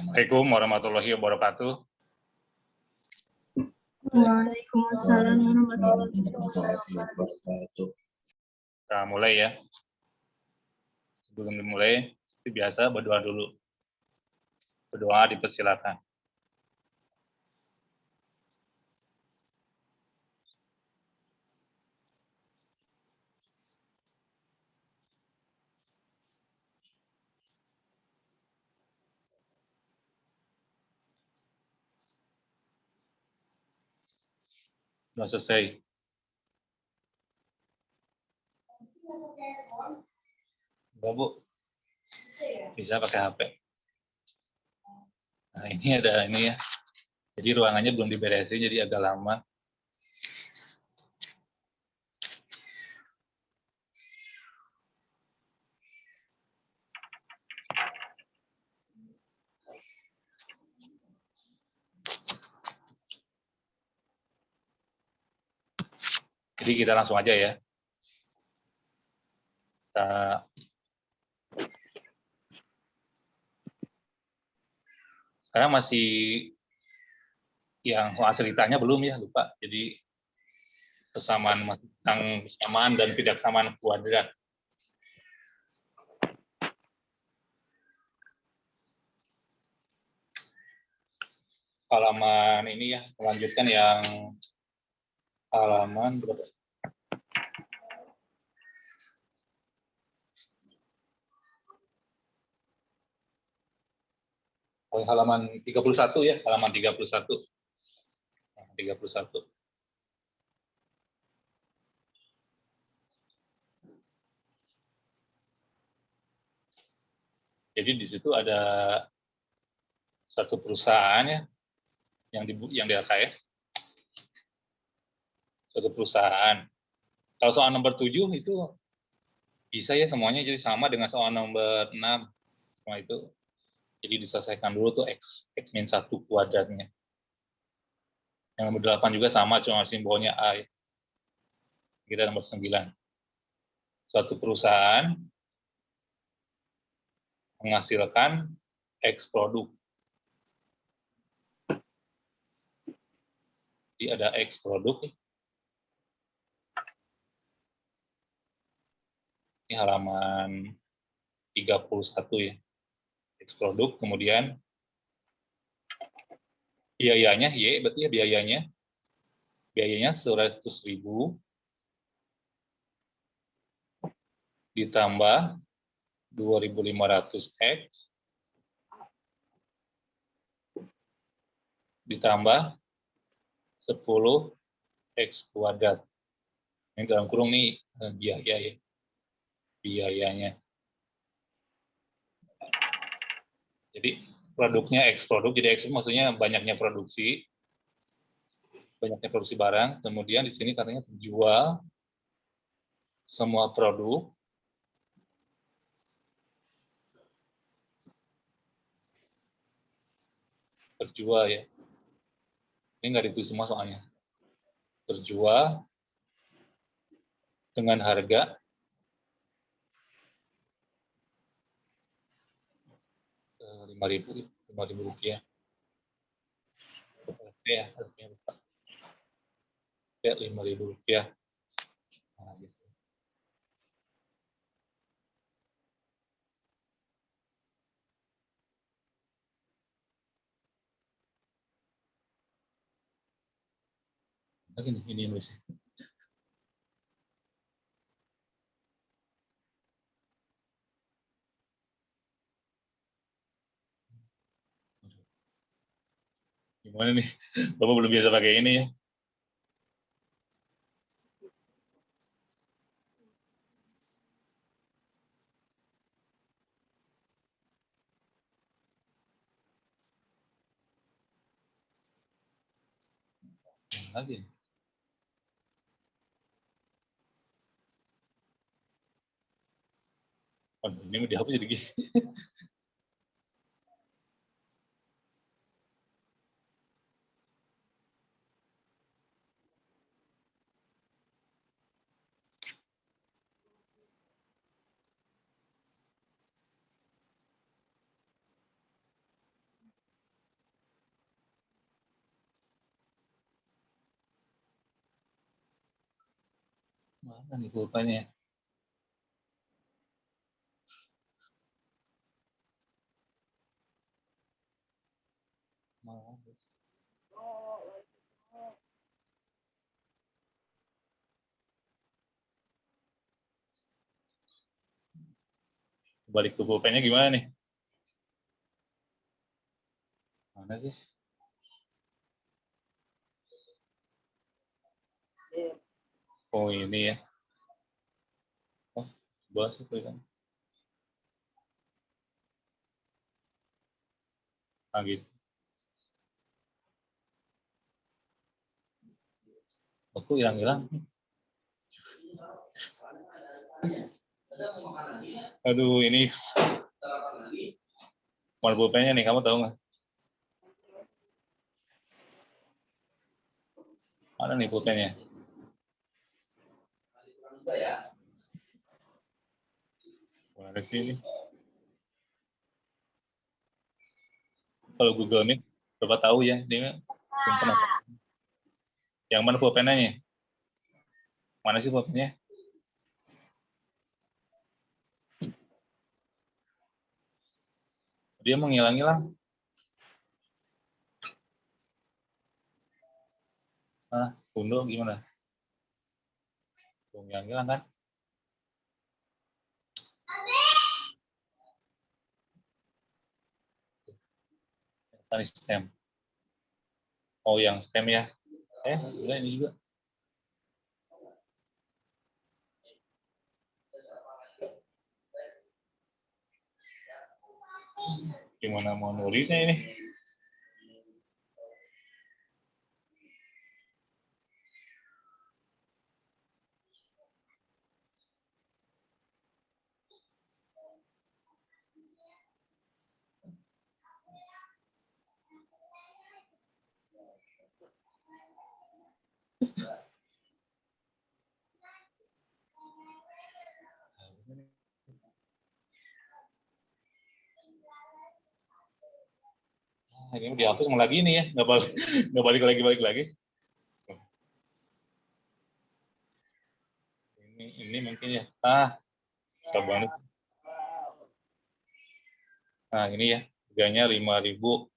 Assalamualaikum warahmatullahi wabarakatuh. Waalaikumsalam warahmatullahi wabarakatuh. Kita mulai ya. Sebelum dimulai, seperti biasa berdoa dulu. Berdoa dipersilakan. Sudah selesai. Enggak, Bu. Bisa pakai HP. Nah, ini ada ini ya. Jadi ruangannya belum diberesin, jadi agak lama. Jadi kita langsung aja ya. Sekarang masih yang soal ceritanya belum ya, lupa. Jadi kesamaan dan tidak kesamaan kuadrat. Halaman ini ya, melanjutkan yang halaman berapa? Oh, halaman 31 ya, halaman 31. 31. Jadi di situ ada satu perusahaan ya yang di LKS. Satu perusahaan. Kalau soal nomor 7 itu bisa ya semuanya jadi sama dengan soal nomor 6. Semua itu jadi diselesaikan dulu tuh X-1 kuadratnya. Yang nomor 8 juga sama, cuma simbolnya A. Kita nomor 9. Suatu perusahaan menghasilkan X produk. Jadi ada X produk. Ini halaman 31 ya. X produk, kemudian biayanya, Y berarti ya biayanya. Biayanya 100.000 ditambah 2.500 X ditambah 10 X kuadrat. Yang dalam kurung nih biaya ya. Biayanya. Jadi produknya X produk, jadi X maksudnya banyaknya produksi barang, kemudian di sini katanya terjual semua produk terjual ya. Ini nggak ditulis semua soalnya. Terjual dengan harga 5.000 rupiah. Ya, harganya lupa. Ya, 5.000 rupiah. Nah, gitu. Lagi nih, ini nulis. Gimana nih? Bapak belum biasa pakai ini ya? Lagi. Oh, ini dihapus jadi gini. Mana nih pulpennya? Balik ke pulpennya gimana nih? Mana sih? Oh ini ya. Oh, bahas itu kan. Ah gitu. Aku hilang-hilang. Aduh, ini warna pulpennya nih, kamu tahu nggak? Mana nih pulpennya? Mana sih ini? Kalau Google Meet, coba tahu ya. Dia pernah. Yang mana pulpennya? Mana sih pulpennya? Dia menghilang-hilang. Ah, Undo gimana? Menghilang-hilang kan? Tadi stem. Oh, yang stem ya. Enggak ini juga. Gimana mau nulisnya ini? Ini dihapus mau lagi nih ya, nggak balik lagi. Ini mungkin ya. Susah banget. Nah ini ya, harganya 5.000.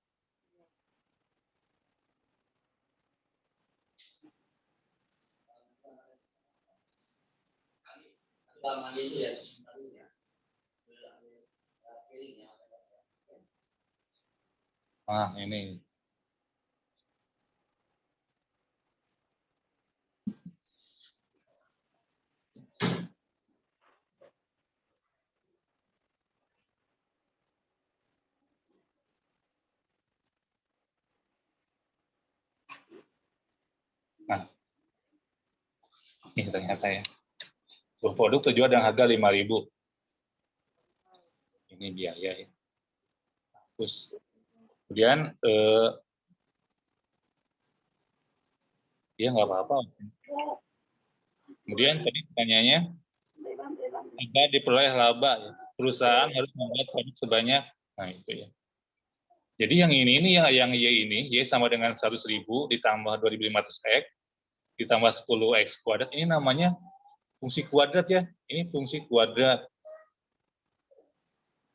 Nah ini. Nah, ini ternyata ya. Sebuah produk terjual dengan harga 5.000. Ini biaya ya. Terus kemudian ya nggak apa-apa. Kemudian tadi pertanyaannya, agar diperoleh laba, ya. Perusahaan harus membuat produk sebanyak, nah itu ya. Jadi yang ini yang Y ini, Y sama dengan 100.000 ditambah 2.500 X, ditambah 10X kuadrat, ini namanya fungsi kuadrat ya. Ini fungsi kuadrat.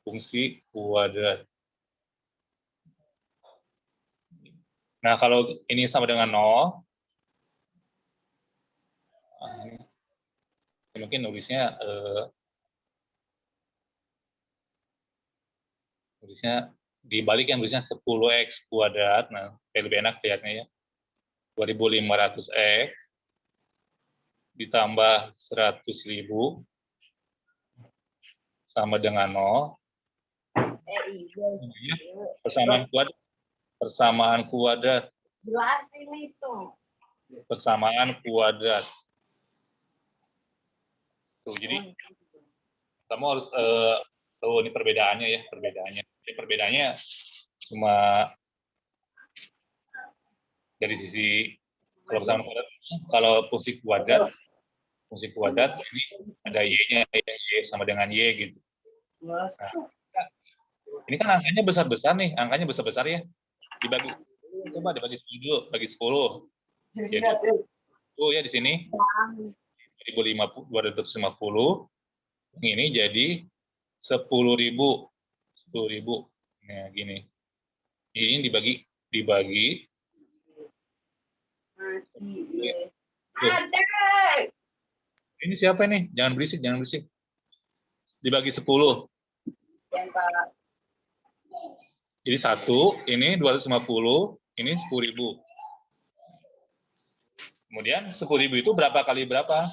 Fungsi kuadrat. Nah, kalau ini sama dengan 0, mungkin nulisnya dibalik yang nulisnya 10X kuadrat. Nah, lebih enak lihatnya ya. 2.500X ditambah 100.000 sama dengan 0. Persamaan kuadrat. Jelas ini tuh. Persamaan kuadrat. Tuh, jadi kamu harus tahu ini perbedaannya ya, perbedaannya. Jadi perbedaannya cuma dari sisi persamaan kuadrat. Kalau fungsi kuadrat ini ada y-nya, y sama dengan y gitu. Nah, ini kan angkanya besar-besar nih, angkanya besar-besar ya. Coba dibagi 10 dulu, bagi 10. Jadi, ya di sini 250, ini jadi 10.000. 10.000. Nah, gini. Ini dibagi. Ada. Ini siapa nih? Jangan berisik. Dibagi 10. Jadi 1, ini 250, ini 10.000. Kemudian 10.000 itu berapa kali berapa?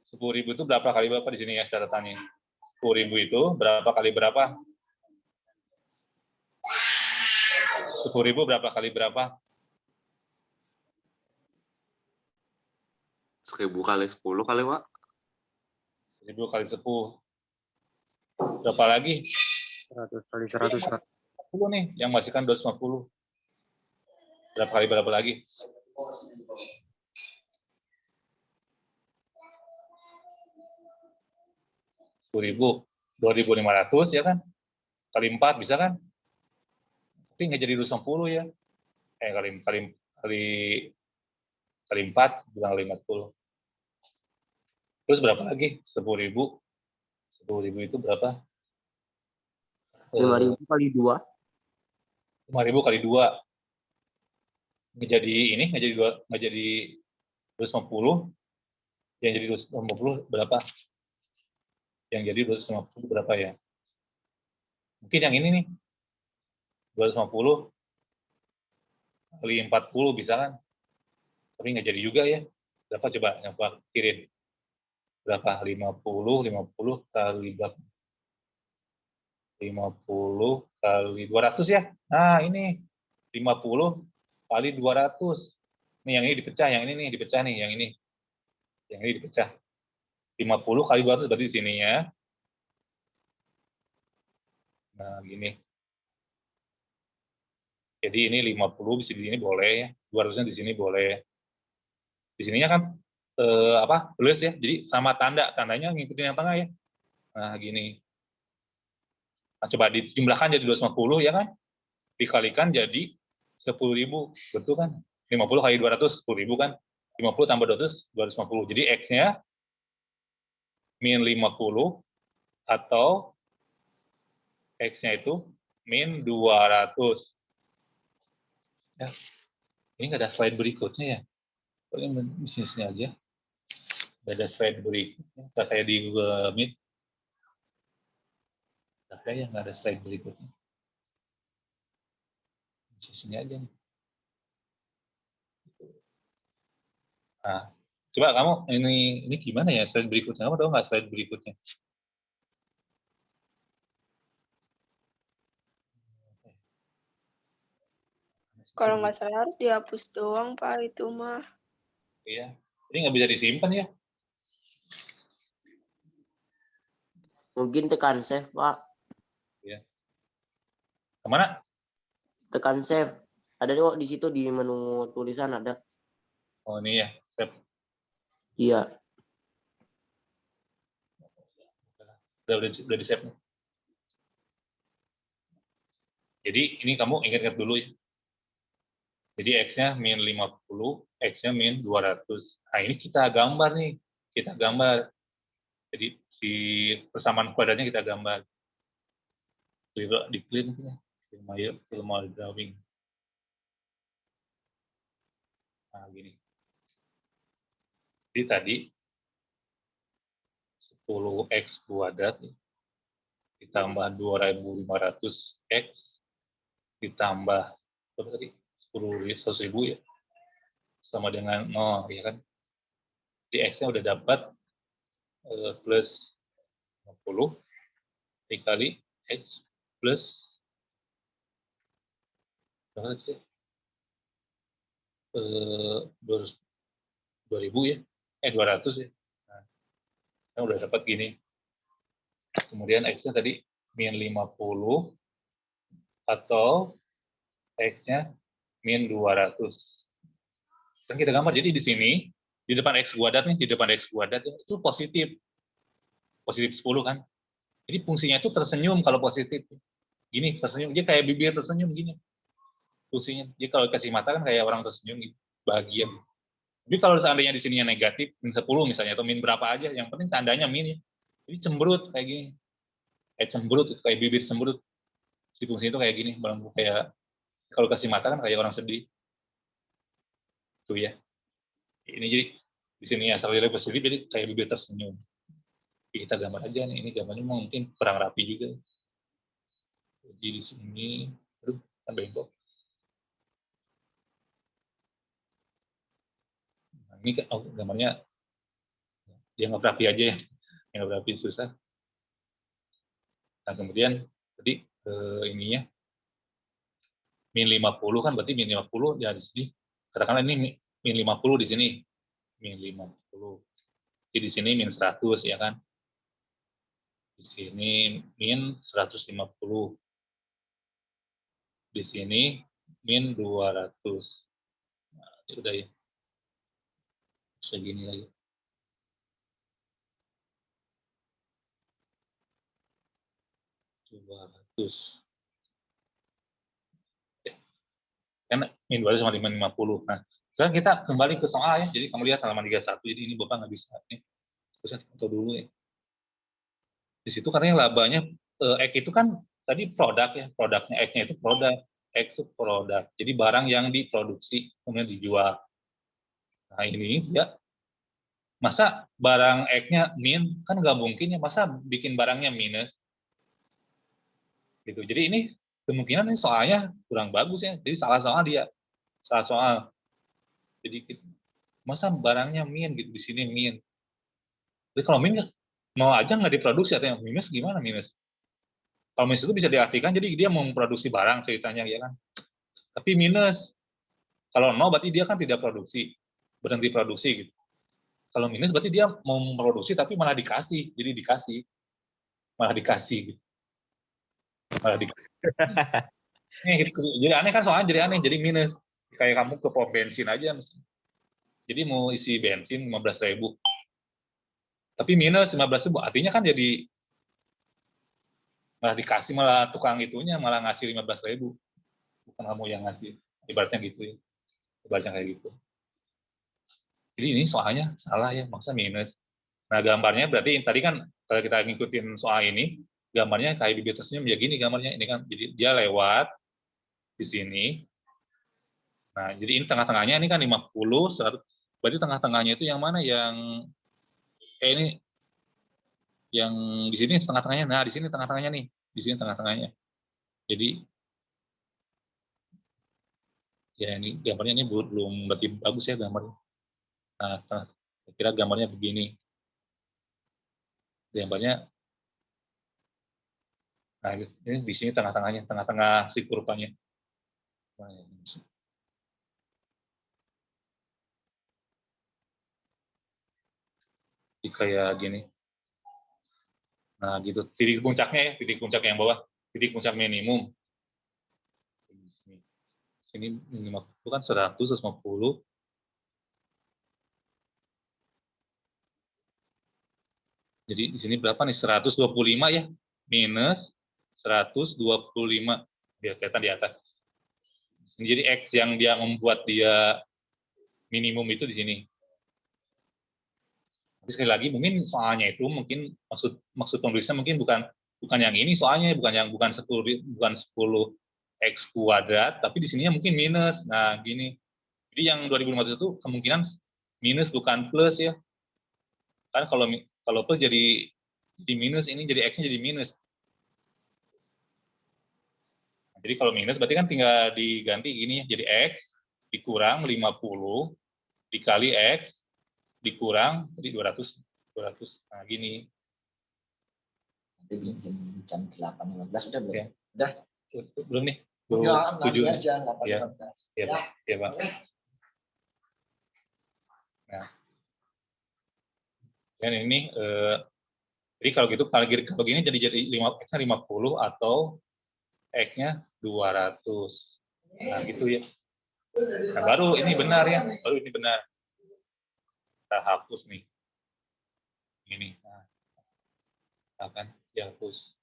10.000 itu berapa kali berapa di sini ya catatannya? 10.000 itu berapa kali berapa? 10.000 berapa kali berapa? 1.000 kali 10 kali, Pak. 1.000 kali 10. Berapa lagi? 100 kali 100, Kak. 10 nih, yang masihkan 250. Berapa kali berapa lagi? 10.000, 2.500 ya kan? Kali 4 bisa kan? Tapi nggak jadi 250 ya. Kali 4 bilang 50. Terus berapa lagi? 10.000. 10.000 itu berapa? 5.000 kali 2. 5.000 kali 2. Nggak jadi 250. Yang jadi 250 berapa? Yang jadi 250 berapa ya? Mungkin yang ini nih. 250 kali 40 bisa kan? Tapi nggak jadi juga ya. Berapa coba yang pikirin? Berapa? 50 kali berapa? 50 kali 200 ya? Nah, ini 50 kali 200. Nih yang ini dipecah, yang ini nih dipecah nih, yang ini. Yang ini dipecah. 50 kali 200 berarti di sini ya. Nah, gini. Jadi ini 50 di sini boleh ya. 200-nya di sini boleh. Di sininya kan plus ya. Jadi sama tandanya ngikutin yang tengah ya. Nah, gini. Nah, coba dijumlahkan jadi 250 ya kan? Dikalikan jadi 10.000, betul kan? 50 kali 200 10.000 kan? 50 tambah 200 250. Jadi X-nya min 50 atau X-nya itu min 200. Ya. Ini nggak ada slide berikutnya ya? Paling di sini aja. Nggak ada slide berikutnya. Nggak kayak di Google Meet. Nggak ada slide berikutnya. Di sini aja. Nah, coba kamu ini gimana ya slide berikutnya? Kamu tahu nggak slide berikutnya? Kalau nggak salah harus dihapus doang, Pak, itu mah. Iya. Ini nggak bisa disimpan ya? Mungkin tekan save, Pak. Iya. Kemana? Tekan save. Ada kok di situ di menu tulisan ada. Oh, ini ya. Save. Iya. Udah di save. Jadi ini kamu ingat-ingat dulu ya. Jadi X-nya min 50, X-nya min 200. Nah, ini kita gambar nih. Kita gambar. Jadi di persamaan kuadratnya kita gambar. Di clear mungkin ya. Film drawing. Nah, gini. Jadi tadi 10X kuadrat ditambah 2.500X ditambah berapa tadi? 100.000 ya. Sama dengan 0 ya kan. Di X-nya udah dapat plus 50 dikali X plus berapa sih? 2.000 ya. 200 ya. Nah, kita udah dapat gini. Kemudian X-nya tadi min 50 atau X-nya min 200. Kan kita gambar. Jadi di sini, di depan X kuadrat nih, di depan X kuadrat itu positif. Positif 10 kan. Jadi fungsinya itu tersenyum kalau positif. Gini, tersenyum. Dia kayak bibir tersenyum gini. Fungsinya. Jadi kalau kasih mata kan kayak orang tersenyum gitu. Bahagia. Tapi kalau seandainya di sininya negatif, min 10 misalnya, atau min berapa aja, yang penting tandanya min ya. Jadi cemberut kayak gini. Kayak cemberut, kayak bibir cemberut. Si fungsi itu kayak gini, kayak kalau kasih mata kan kayak orang sedih. Tuh ya. Ini jadi di sini asal nilai positif, jadi kayak bibir tersenyum. Jadi kita gambar aja nih, ini gambarnya mungkin kurang rapi juga. Jadi di sini, aduh, kan bengkok. Nah, ini kan gambarnya yang nggak rapi aja ya, yang nggak rapi susah. Nah kemudian tadi ininya min 50 kan berarti min 50 ya di sini. Katakanlah ini min 50 di sini, min 50. Jadi di sini min 100 ya kan. Di sini min 150. Di sini min 200. Nah, ya udah ya. Segini lagi. Kan min 200 sama min 50. Nah, sekarang kita kembali ke soal ya. Jadi kamu lihat halaman 31. Jadi ini Bapak nggak bisa. Ini bisa foto dulu ya. Di situ katanya labanya X itu kan tadi produk ya. Produknya X-nya itu produk. X itu produk. Jadi barang yang diproduksi kemudian dijual. Nah, ini dia masa barang X-nya min kan nggak mungkin ya, masa bikin barangnya minus gitu. Jadi ini kemungkinan ini soalnya kurang bagus ya, jadi salah soal dia, salah soal. Jadi masa barangnya min gitu, di sini min. Jadi kalau min mau aja nggak diproduksi, atau yang minus gimana minus? Kalau minus itu bisa diartikan jadi dia mau memproduksi barang ceritanya ya kan. Tapi minus, kalau no berarti dia kan tidak produksi, berhenti produksi gitu. Kalau minus berarti dia mau memproduksi tapi malah dikasih, jadi dikasih, malah dikasih gitu. Malah dikasih. Gitu. Jadi aneh kan soalnya, jadi aneh, jadi minus. Kayak kamu ke pom bensin aja, jadi mau isi bensin 15.000, tapi minus 15.000, artinya kan jadi malah dikasih, malah tukang itunya malah ngasih 15.000, bukan kamu yang ngasih, ibaratnya gitu ya, ibaratnya kayak gitu. Jadi ini soalnya salah ya, maksudnya minus. Nah gambarnya berarti tadi kan kalau kita ngikutin soal ini, gambarnya kayak bibir tersenyum ya gini gambarnya, ini kan jadi dia lewat di sini. Nah, jadi ini tengah-tengahnya ini kan 50, 100. Berarti tengah-tengahnya itu yang mana, yang ini yang di sini tengah-tengahnya. Nah, di sini tengah-tengahnya nih. Di sini tengah-tengahnya. Jadi ya ini gambarnya ini belum berarti bagus ya gambarnya. Nah, saya kira gambarnya begini. Gambarnya nah ini di sini tengah-tengahnya, tengah-tengah si kurvanya. Nah, jadi kayak gini. Nah, gitu. Titik puncaknya ya, titik puncak yang bawah, titik puncak minimum. Sini minimal itu kan 100, 150. Jadi di sini berapa nih? 125 ya, minus 125. Biar kelihatan di atas. Jadi X yang dia membuat dia minimum itu di sini. Tapi sekali lagi mungkin soalnya itu mungkin maksud penulisnya mungkin bukan yang ini soalnya, bukan 10 X kuadrat, tapi di sininya mungkin minus. Nah, gini. Jadi yang 2015 itu kemungkinan minus bukan plus ya. Kan kalau plus jadi minus, ini jadi X-nya jadi minus. Jadi kalau minus berarti kan tinggal diganti gini ya, jadi X dikurang 50 dikali X dikurang jadi 200. Nah, gini. Nanti jam 8.15 udah belum? Ya. Udah. Belum nih. Ya, 7 aja 8.15. Ya, Pak. Ya, Pak. Nah. Dan ini jadi kalau gitu kalau gini jadi 5 X-nya 50 atau X-nya 200. Nah, gitu ya. Nah, baru ini benar ya. Baru ini benar. Kita hapus nih. Ini. Nah, akan dihapus.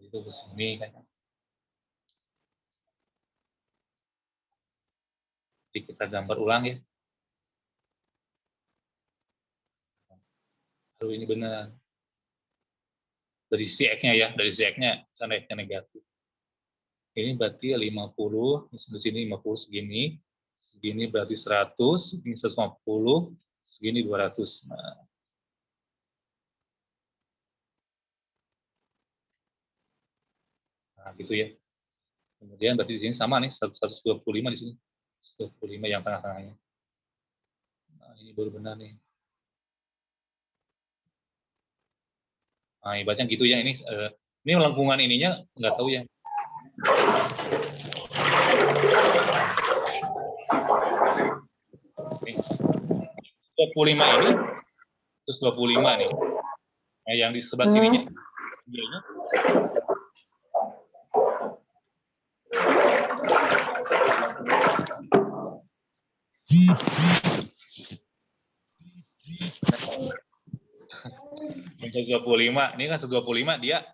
Itu ke sini kan. Jadi kita gambar ulang ya. Aduh, ini benar. Dari sisi X-nya ya, dari sisi X-nya, sana X-nya negatif. Ini berarti 50, di sini 50 segini, segini berarti 100, segini 150, segini 200. Nah, gitu ya. Kemudian berarti di sini sama nih, 125 di sini. 125 yang tengah-tengahnya. Nah, ini baru benar nih. Nah, ibaratnya gitu ya, ini lengkungan ininya nggak tahu ya. Nih, 25 ini, terus 25 nih. Nah, yang di sebelah sininya, biayanya yang 125, ini kan 125 dia,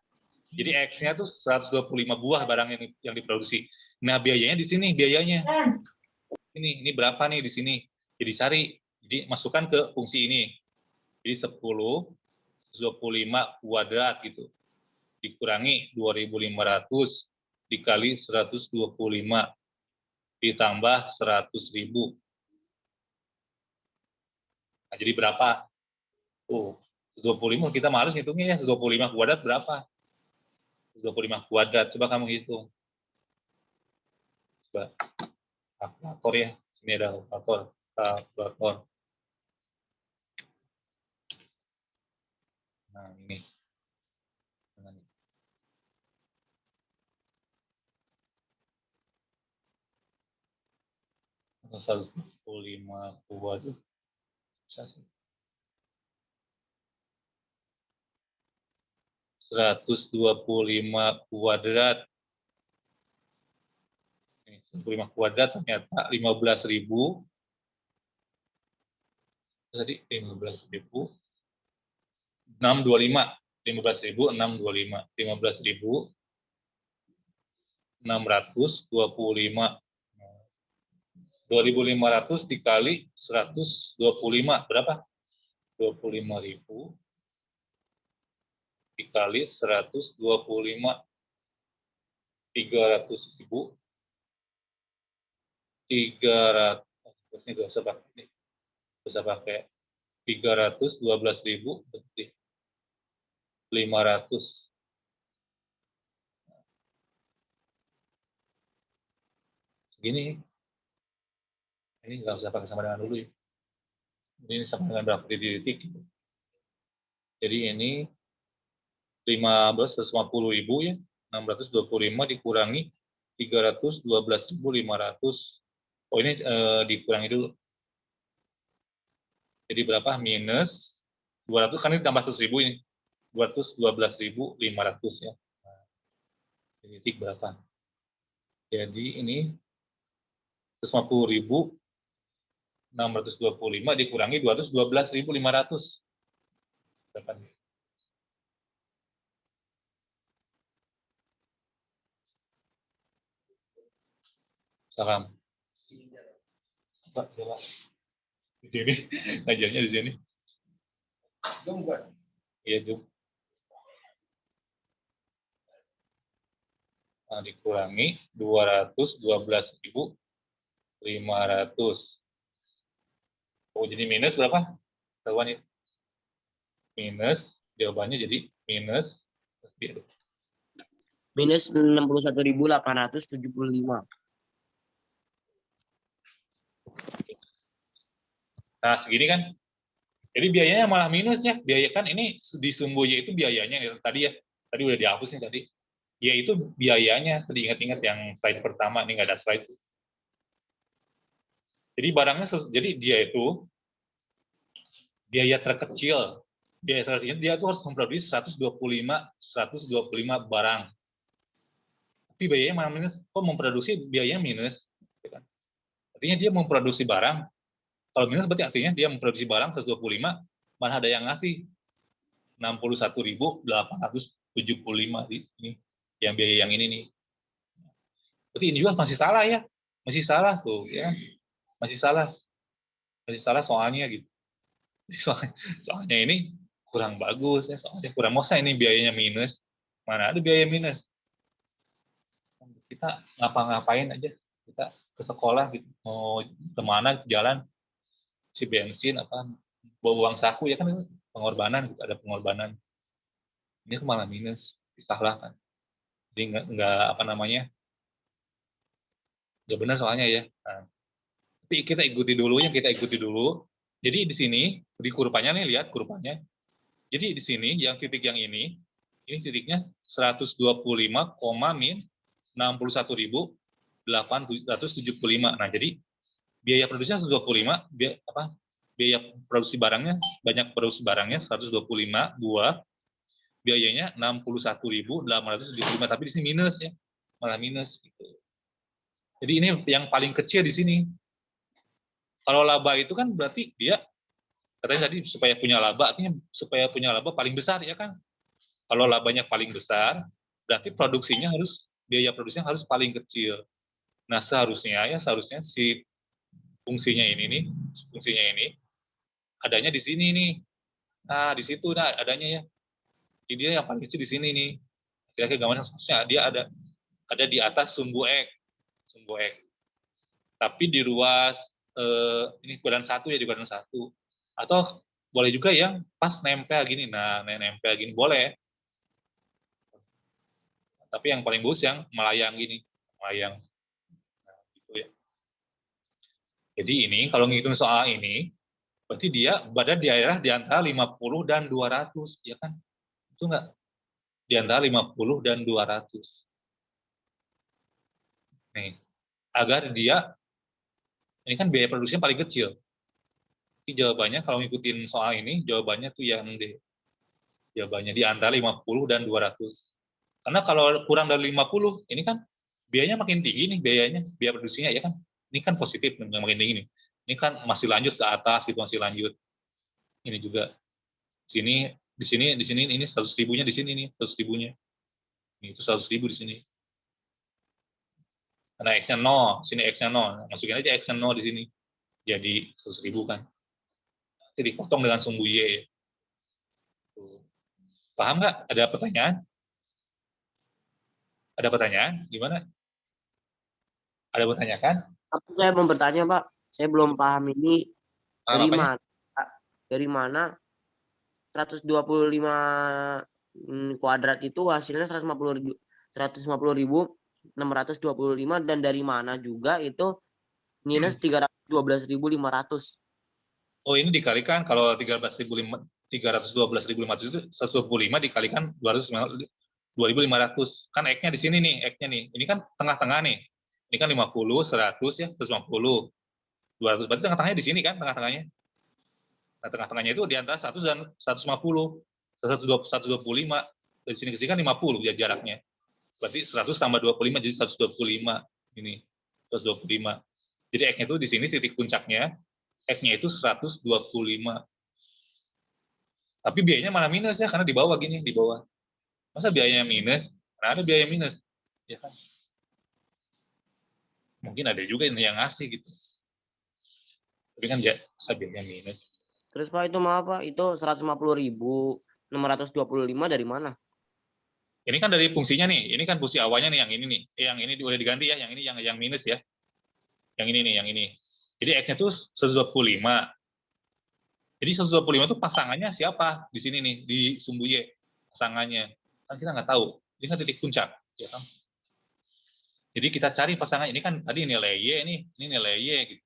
jadi X-nya tuh 125 buah barang yang diproduksi. Nah, biayanya di sini, biayanya. Ini berapa nih di sini? Jadi cari, jadi masukkan ke fungsi ini. Jadi 10, 125 kuadrat gitu. Dikurangi 2.500 dikali 125 ditambah 100.000. Nah, jadi berapa? Tuh, 125 kita males ngitungnya ya, 125 kuadrat berapa? 125 kuadrat, coba kamu hitung. Coba, kalkulator ya, sini ada kalkulator. Nah, ini. 125 kuadrat. 125 kuadrat. 125 kuadrat ternyata 15.000. Tadi 15.000. 625. 15.000 625. 15.625. 2.500 dikali 125 berapa? 25.000 dikali 125, 300.000, 300, ini nggak usah pakai 312.000 berarti 500. Segini, ini nggak usah pakai sama dengan dulu ya. Ini sama dengan berapa titik. Jadi ini 150.000 ya, 625 dikurangi 312.500. Oh, ini dikurangi dulu. Jadi berapa? Minus 200 kan ini tambah 100.000 ini. 212.500 ya. Nah, titik berapa? Jadi ini 150.625 dikurangi 212.500. Berapa nih? Salam. Coba. Di sini, ngajarnya di sini. Iya, Jum. Nah, dikurangi 212.500. Oh, jadi minus berapa? Tahuan ya. Minus, jawabannya jadi minus. Minus 61.875. Nah, segini kan. Jadi biayanya malah minus ya. Biaya kan ini di sumbunya itu biayanya tadi ya. Tadi udah dihapus nih tadi. Ya itu biayanya. Tadi ingat-ingat yang slide pertama, ini nggak ada slide. Jadi barangnya, jadi dia itu biaya terkecil. Biaya terkecil dia itu harus memproduksi 125 barang. Tapi biayanya malah minus. Kok memproduksi biayanya minus? Artinya dia memproduksi barang. Kalau minus berarti artinya dia memproduksi barang 125, mana ada yang ngasih 61.875 ini yang biaya yang ini nih. Berarti ini juga masih salah ya, masih salah tuh ya. masih salah soalnya gitu. Soalnya ini kurang bagus ya, soalnya kurang, masa ini biayanya minus, mana ada biaya minus. Kita ngapa-ngapain aja, kita ke sekolah gitu, mau kemana jalan, si bensin apa, bawa uang saku ya kan, itu pengorbanan gitu, ada pengorbanan. Ini malah minus, disalahkan. Jadi nggak apa namanya, nggak benar soalnya ya. Nah, tapi kita ikuti dulu. Jadi di sini di kurvanya nih, lihat kurvanya. Jadi di sini yang titik yang ini titiknya 125, min 61.875. Nah, jadi biaya produksinya 125, biaya produksi barangnya, banyak produksi barangnya 125 buah, biayanya 61.875, tapi di sini minus ya, malah minus gitu. Jadi ini yang paling kecil di sini. Kalau laba itu kan berarti dia katanya tadi supaya punya laba, artinya supaya punya laba paling besar ya kan. Kalau labanya paling besar, berarti biaya produksinya harus paling kecil. Nah, seharusnya si fungsinya ini adanya di sini nih. Nah, di situ adanya ya. Jadi dia yang paling kecil di sini nih. Kira-kira gambarnya harusnya dia ada di atas sumbu X. Tapi di ruas ini kuadran 1 ya, di kuadran 1. Atau boleh juga yang pas nempel gini. Nah, nempel gini boleh. Tapi yang paling bagus yang melayang gini, melayang. Nah, gitu ya. Jadi ini kalau ngitung soal ini, berarti dia berada di daerah di antara 50 dan 200, ya kan? Itu enggak? Di antara 50 dan 200. Nih, agar dia, ini kan biaya produksinya paling kecil. Jadi jawabannya kalau ngikutin soal ini, jawabannya tuh yang D. Jawabannya di antara 50 dan 200. Karena kalau kurang dari 50, ini kan biayanya makin tinggi nih, biaya produksinya ya kan. Ini kan positif, makin tinggi nih. Ini kan masih lanjut ke atas gitu, masih lanjut. Ini juga di sini ini 100 ribunya di sini nih, 100 ribunya. Ini itu 100 ribu di sini. Karena X-nya 0, sini X-nya 0. Masukin aja X-nya 0 di sini. Jadi 100 ribu kan. Nanti dipotong dengan sumbu Y. Paham nggak? Ada pertanyaan? Ada pertanyaan? Gimana? Ada pertanyaan kan? Saya mau bertanya, Pak. Saya belum paham ini dari Apanya? mana? Dari mana 125 kuadrat itu hasilnya 150.625, dan dari mana juga itu minus 312.500. Oh, ini dikalikan kalau 312.500 itu 125 dikalikan 2.500. Kan X-nya di sini nih, X-nya nih. Ini kan tengah-tengah nih. Ini kan 50, 100 ya, 150. 200 berarti tengah-tengahnya di sini kan, tengah-tengahnya. Nah, tengah-tengahnya itu di antara 100 dan 150. 125. Dari sini ke sini kan 50 ya jaraknya. Berarti 100 tambah 25 jadi 125. Ini 125. Jadi X-nya itu di sini titik puncaknya. X-nya itu 125. Tapi biayanya malah minus ya, karena di bawah gini, di bawah. Masa biayanya minus? Karena ada biaya minus. Ya kan? Mungkin ada juga yang ngasih gitu. Tapi kan masa biayanya minus. Terus Pak, itu maaf Pak, itu 150.625 dari mana? Ini kan dari fungsinya nih. Ini kan fungsi awalnya nih, yang ini nih. Yang ini udah diganti ya, yang ini yang minus ya. Yang ini nih, yang ini. Jadi X-nya tuh 125. Jadi 125 itu pasangannya siapa di sini nih, di sumbu Y pasangannya. Kan kita nggak tahu. Ini kan titik puncak, ya kan? Jadi kita cari pasangan, ini kan tadi nilai Y ini nilai Y gitu.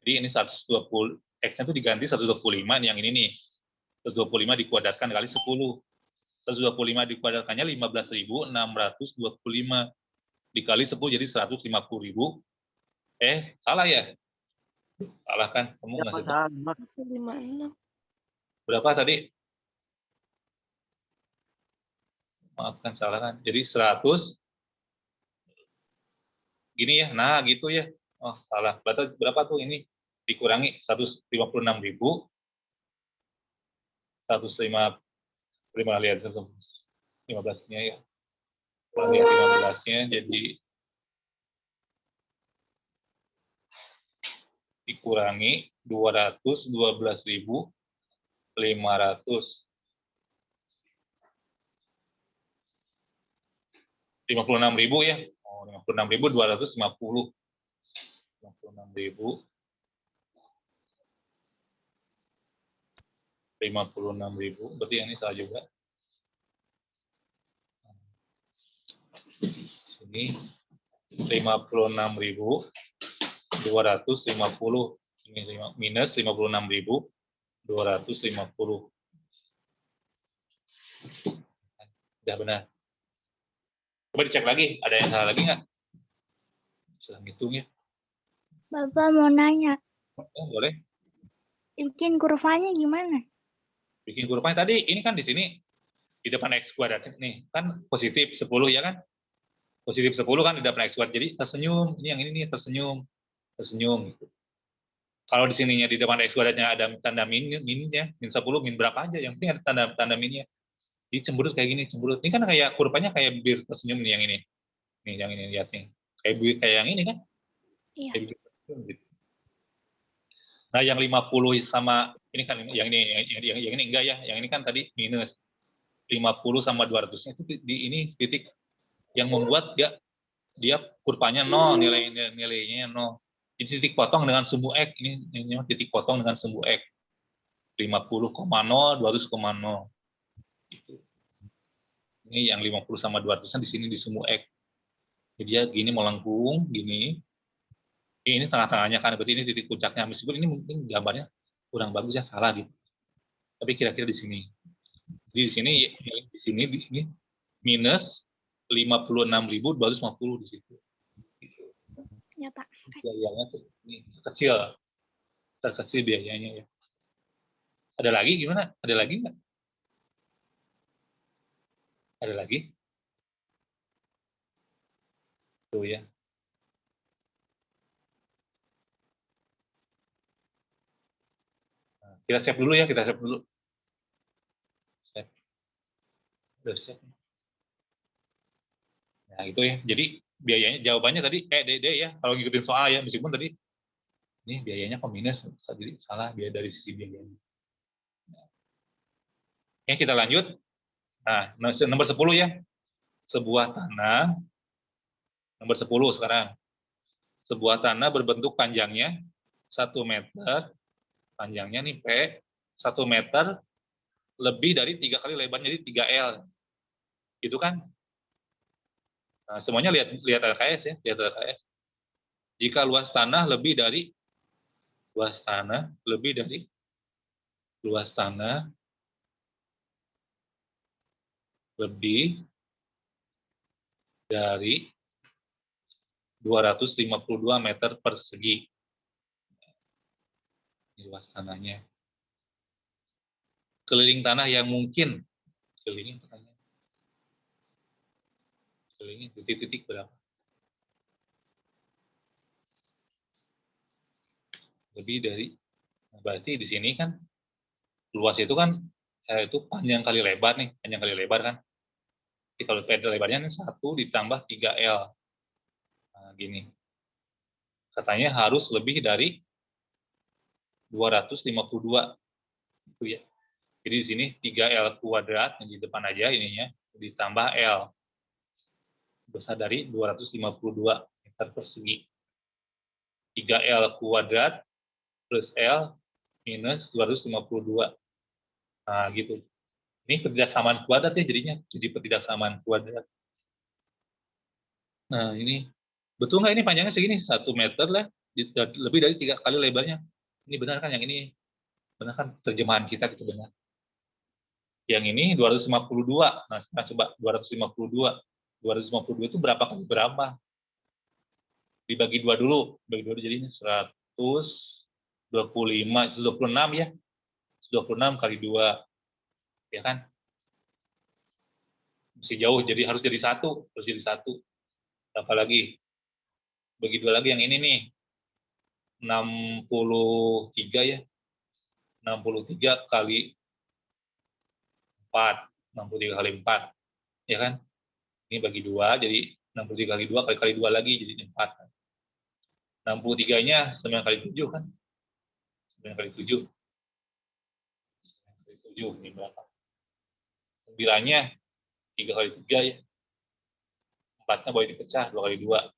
Jadi ini 120, X-nya itu diganti 125 yang ini nih. 125 dikuadratkan kali 10. 125 dikuadratkannya 15.625 dikali 10 jadi 150.000. Salah ya? Salah kan? Kamu ngasih tahu. 56. Berapa tadi? Maafkan, salah kan? Jadi 100 gini ya. Nah, gitu ya. Oh, salah. Berapa tuh ini? Dikurangi 156.000. 105 lihat 15-nya ya. Lihat 15-nya jadi dikurangi 212.500. 56.000 ya. Oh, 56.250. 56.000. 56.000. Berarti yang ini salah juga. Sini 56.250. Ini minus 56.250. Udah benar. Coba dicek lagi, ada yang salah lagi nggak? Sedang hitung ya. Bapak mau nanya, Boleh. bikin kurvanya gimana? Bikin kurvanya tadi, ini kan di sini, di depan X kuadrat nih, kan positif 10 ya kan? Positif 10 kan di depan X kuadrat, jadi tersenyum, ini yang ini nih, tersenyum. Gitu. Kalau di sininya di depan X kuadratnya ada tanda minnya, min 10, min berapa aja, yang penting ada tanda minnya. Jadi cemberut kayak gini, cemberut. Ini kan kayak kurvanya kayak bir tersenyum nih yang ini. Nih yang ini lihat nih. Kayak yang ini kan? Iya. Kayak bir tersenyum gitu. Nah, yang 50 sama ini kan yang ini enggak ya. Yang ini kan tadi minus 50 sama 200-nya itu di ini titik yang membuat dia kurvanya 0, nilainya 0. Jadi titik potong dengan sumbu X, ini titik potong dengan sumbu X. 50,0, 200,0. Gitu. Ini yang 50 sama 200-nya di sini di sumbu X. Jadi dia gini melengkung, gini. Ini tengah-tengahnya kan, berarti ini titik puncaknya. Meskipun ini mungkin gambarnya kurang bagus ya, salah gitu. Tapi kira-kira di sini. Di sini ini minus 56.250 di situ. Ya, Pak. Biayanya tuh ini terkecil biayanya ya. Ada lagi gimana? Ada lagi nggak? Ada lagi? Tuh ya. Nah, kita save dulu ya, kita save dulu. Save. Udah save. Nah itu ya. Jadi biayanya jawabannya tadi D ya. Kalau ngikutin soal ya, meskipun tadi ini biayanya kok minus, jadi salah biaya dari sisi biayanya. Oke, kita lanjut. Nah, nomor 10 ya. Sebuah tanah, nomor 10 sekarang. Sebuah tanah berbentuk panjangnya 1 meter, panjangnya nih P, 1 meter, lebih dari 3 kali lebarnya, jadi 3L. Gitu kan? Nah, semuanya lihat LKS ya, lihat LKS. Jika luas tanah lebih dari luas tanah lebih dari 252 meter persegi. Ini luas tanahnya. Keliling tanah yang mungkin, kelilingin titik-titik berapa? Lebih dari, berarti di sini kan luas itu kan itu panjang kali lebar nih, panjang kali lebar kan. Jadi kalau lebarnya ini 1 ditambah 3L. Nah, gini. Katanya harus lebih dari 252. Itu ya. Jadi di sini 3L kuadrat yang di depan aja ininya ditambah L. Besar dari 252 meter persegi. 3L kuadrat plus L minus 252. Nah, gitu. Ini ketidaksamaan kuadrat ya jadinya. Jadi ketidaksamaan kuadrat. Nah, ini betul nggak ini panjangnya segini? 1 meter lah. Lebih dari 3 kali lebarnya. Ini benar kan yang ini? Benar kan terjemahan kita gitu benar. Yang ini 252. Nah, sekarang coba 252. 252 itu berapa kali berapa? Dibagi 2 dulu. Bagi 2 jadinya 125, 126 ya. 126 kali 2. Ya kan? Masih jauh, jadi harus jadi 1. Harus jadi 1. Berapa lagi? Bagi 2 lagi yang ini nih. 63 ya. 63 kali 4. 63 kali 4. Ya kan? Ini bagi 2, jadi 63 kali 2 kali 2 lagi, jadi 4. 63-nya 9 kali 7 kan? 9 kali 7. 9 kali 7 ini berapa? 9-nya 3 kali 3 ya. 4-nya boleh dipecah 2 kali 2.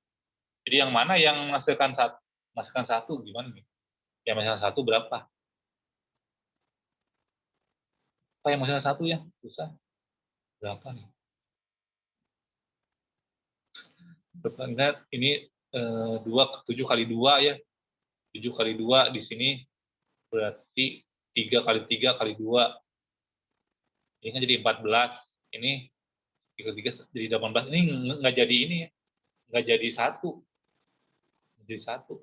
Jadi yang mana yang menghasilkan 1 gimana nih? Yang menghasilkan 1 berapa? Apa yang menghasilkan 1 ya? Susah. Berapa nih? Lihat ini 7 kali 2 ya. 7 kali 2 di sini berarti 3 kali 3 kali 2. Ini kan jadi 14. Ini 3 kali 3 jadi 18. Ini nggak jadi ini ya. Nggak jadi 1. Jadi 1.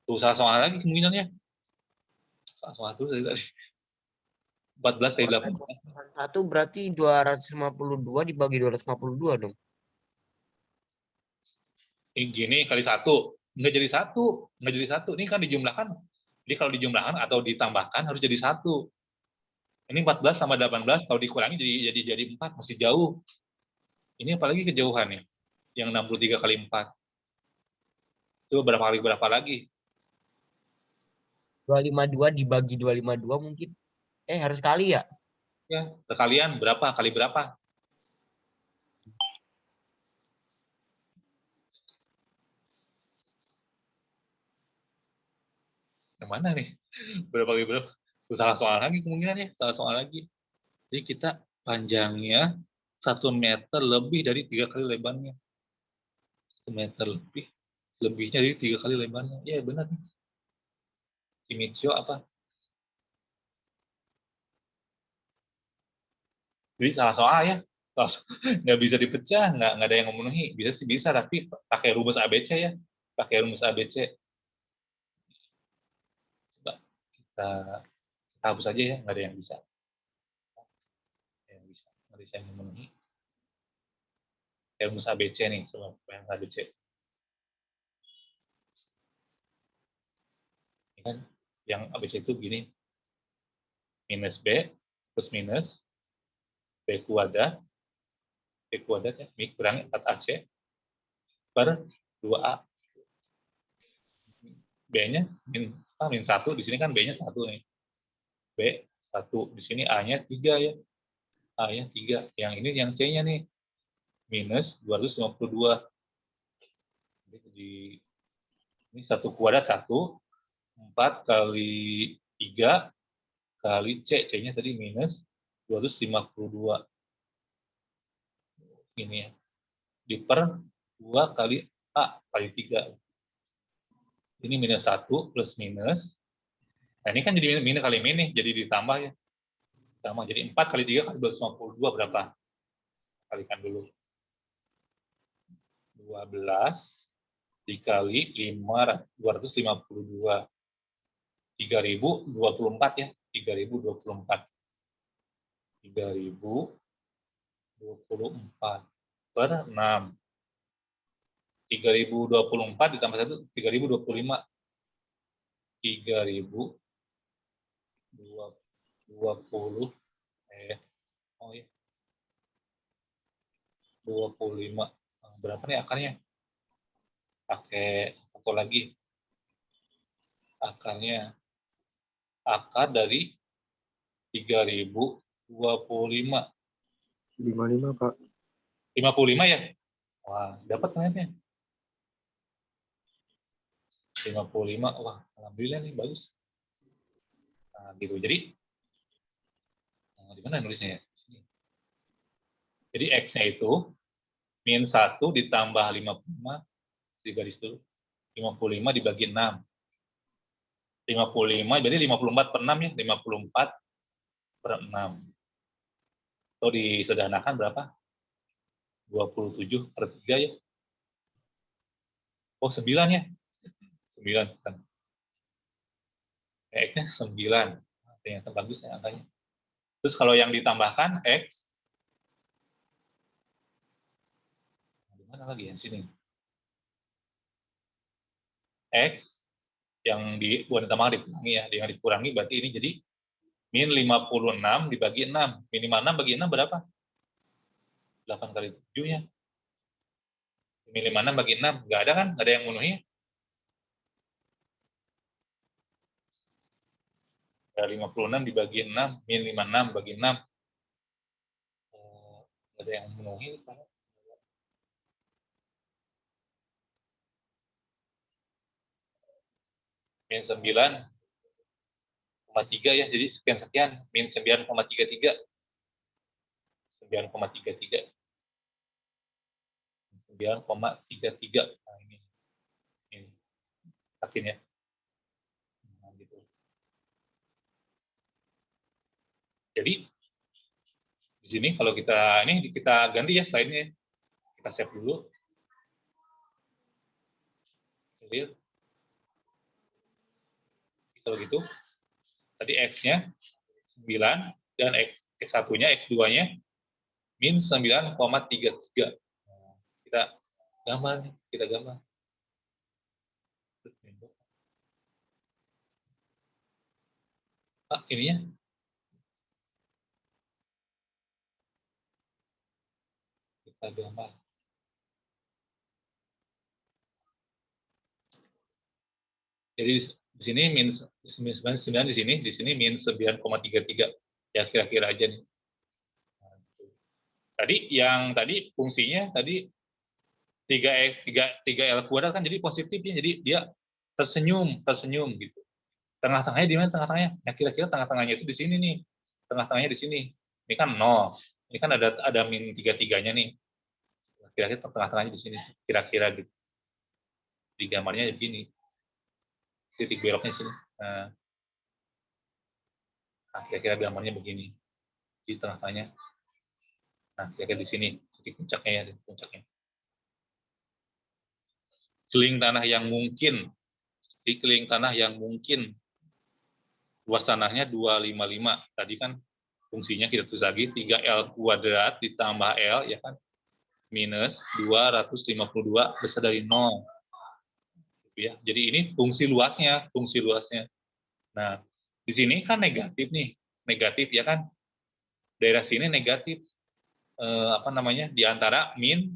Tuh salah soal lagi kemungkinannya. Salah satu tadi. 14 kali 8. 1 berarti 252 dibagi 252 dong. Ini gini kali 1. Nggak jadi 1. Nggak jadi 1. Ini kan dijumlahkan. Jadi kalau dijumlahkan atau ditambahkan harus jadi 1. Ini 14 sama 18 kalau dikurangi jadi 4 masih jauh. Ini apalagi kejauhan nih. Yang 63 kali 4. Coba berapa lagi? 252 dibagi 252 mungkin. Harus kali ya? Ya, sekalian berapa kali berapa? Yang mana nih? Berapa kali berapa? Salah soal lagi kemungkinannya, salah soal lagi. Jadi kita panjangnya 1 meter lebih dari 3 kali lebarnya. 1 meter lebihnya dari 3 kali lebarnya. Ya benar nih. Shimizu apa? Jadi salah soal ya. Nggak bisa dipecah, nggak ada yang memenuhi. Bisa sih bisa, tapi pakai rumus ABC ya. Pakai rumus ABC. Coba kita hapus aja ya, nggak ada yang bisa. Nggak bisa yang memenuhi. Pakai rumus ABC nih, coba yang ABC. Ini kan yang ABC itu gini. Minus B, plus minus, B kuadrat ya, kurangi 4AC per 2A. B-nya min 1, di sini kan B-nya 1 nih. B 1, di sini A-nya 3 ya. A-nya 3. Yang ini yang C-nya nih. Minus 252. Jadi ini 1 kuadrat 1, 4 kali 3 kali C. C-nya tadi minus 252. Ini ya. Diper 2 kali A kali 3. Ini minus 1 plus minus. Nah, ini kan jadi minus kali minus, jadi ditambah ya. Tambah, jadi 4 kali 3 kali 252 berapa? Kalikan dulu. 12 dikali 252. 3024 ya. 3024. 3024 per 6. 3024 ditambah 1, 3025. 3020 25. Berapa nih akarnya? Pakai apa lagi? Akarnya. Akar dari 3025. 55, Pak. 55 ya? Wah, dapat ternyata. 55. Wah, alhamdulillah nih bagus. Nah, gitu. Jadi di mana nulisnya ya? Jadi X-nya itu min 1 ditambah 55 digaris dulu. 55 dibagi 6. 55 berarti 54 per 6 ya. 54 per 6. Atau disederhanakan berapa? 27 per 3 ya. Oh, 9 ya. 9 kan. X-nya 9. Ternyata bagus ya angkanya. Terus kalau yang ditambahkan X, di mana lagi yang sini? X yang bukan ditambah dikurangi ya. Yang dikurangi berarti ini jadi min 56 dibagi 6. Minimal 6 bagi 6 berapa? 8 kali 7 ya. Min 56 bagi 6. Nggak ada kan? Nggak ada yang memenuhi. Dari 56 dibagi 6, min 56 bagi 6. Ada yang memenuhi, Pak. Min 9,3 ya, jadi sekian-sekian, min 9,33. 9,33. 9,33. Nah, ini yakin ya. Nah, gitu. Jadi di sini kalau kita ganti ya slide-nya. Kita save dulu. Jadi, kalau gitu tadi X-nya 9 dan X1-nya, X2-nya min 9,33. Nah, kita gambar. Ininya kita gambar. Jadi di sini min 9 di sini min 9,33. Ya kira-kira aja nih. Tadi fungsinya tadi 3L kuadrat kan jadi positifnya, jadi dia tersenyum gitu. Tengah-tengahnya di mana tengah-tengahnya? Nah, kira-kira tengah-tengahnya itu di sini nih. Tengah-tengahnya di sini. Ini kan 0. Ini kan ada min 3-3-nya nih. Kira-kira tengah-tengahnya di sini. Kira-kira gitu. Di gambarnya begini. Titik beloknya sini. Nah, kira-kira gambarnya begini. Di tengah-tengahnya. Nah, kira-kira di sini. Titik puncaknya ya, di puncaknya. Keliling tanah yang mungkin. Di keliling tanah yang mungkin. Luas tanahnya 255. Tadi kan fungsinya kita tulis lagi 3L kuadrat ditambah L ya kan minus 252 besar dari 0. Ya. Jadi ini fungsi luasnya. Nah, di sini kan negatif nih. Negatif ya kan. Daerah sini negatif. Di antara min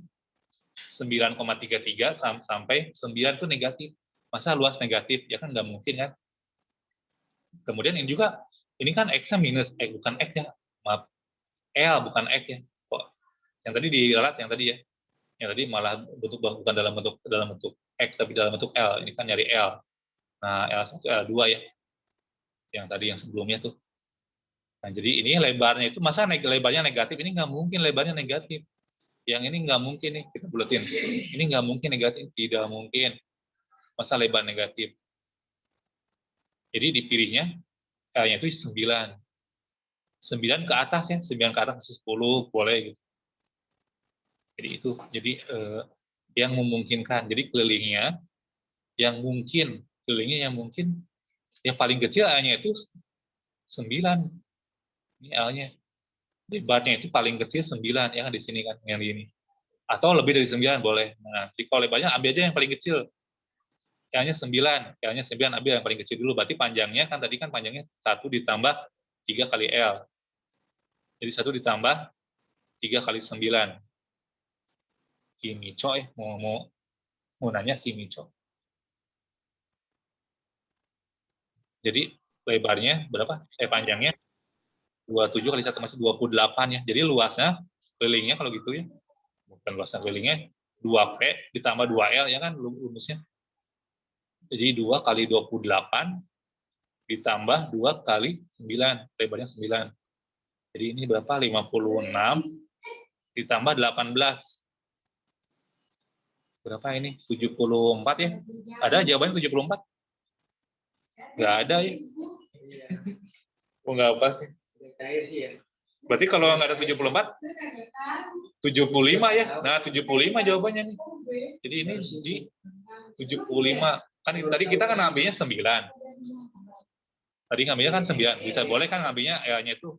9,33 sampai 9 itu negatif. Masa luas negatif? Ya kan nggak mungkin kan. Kemudian ini kan X-nya minus, bukan X ya, maaf, L bukan X ya. Kok yang tadi diralat yang tadi ya. Yang tadi malah bukan dalam bentuk X tapi dalam bentuk L. Ini kan nyari L. Nah, L1, L2 ya. Yang tadi yang sebelumnya tuh. Nah, jadi ini lebarnya itu masa lebarnya negatif, ini nggak mungkin lebarnya negatif. Yang ini nggak mungkin nih, kita buletin. Ini nggak mungkin negatif, tidak mungkin. Masa lebar negatif. Jadi dipilihnya L-nya itu 9. 9 ke atas ya, 9 ke atas 10 boleh gitu. Jadi itu, yang memungkinkan. Jadi kelilingnya yang mungkin, yang paling kecil L-nya itu 9. Ini L-nya. Lebarnya itu paling kecil 9, ya kan di sini kan, yang di ini. Atau lebih dari 9 boleh. Nah, kalau lebarnya ambil aja yang paling kecil. L-nya 9, ambil yang paling kecil dulu. Berarti panjangnya kan tadi kan panjangnya 1 ditambah 3 kali L. Jadi 1 ditambah 3 kali 9. Kimico mau nanya Kimico. Jadi lebarnya berapa? Panjangnya 27 kali 1 masih 28 ya. Jadi luasnya kelilingnya kalau gitu ya. Bukan luasnya kelilingnya 2P ditambah 2L ya kan rumusnya. Jadi 2 kali 28 ditambah 2 kali 9, lebarnya 9. Jadi ini berapa? 56 ditambah 18. Berapa ini? 74 ya? Ada jawabannya 74? Nggak ada ya? Oh, nggak apa sih? Berarti kalau nggak ada 74, 75 ya? Nah, 75 jawabannya nih. Jadi ini di 75. Kan tadi kita kan ngambilnya 9. Tadi ngambilnya kan 9. Bisa boleh kan ngambilnya L-nya itu.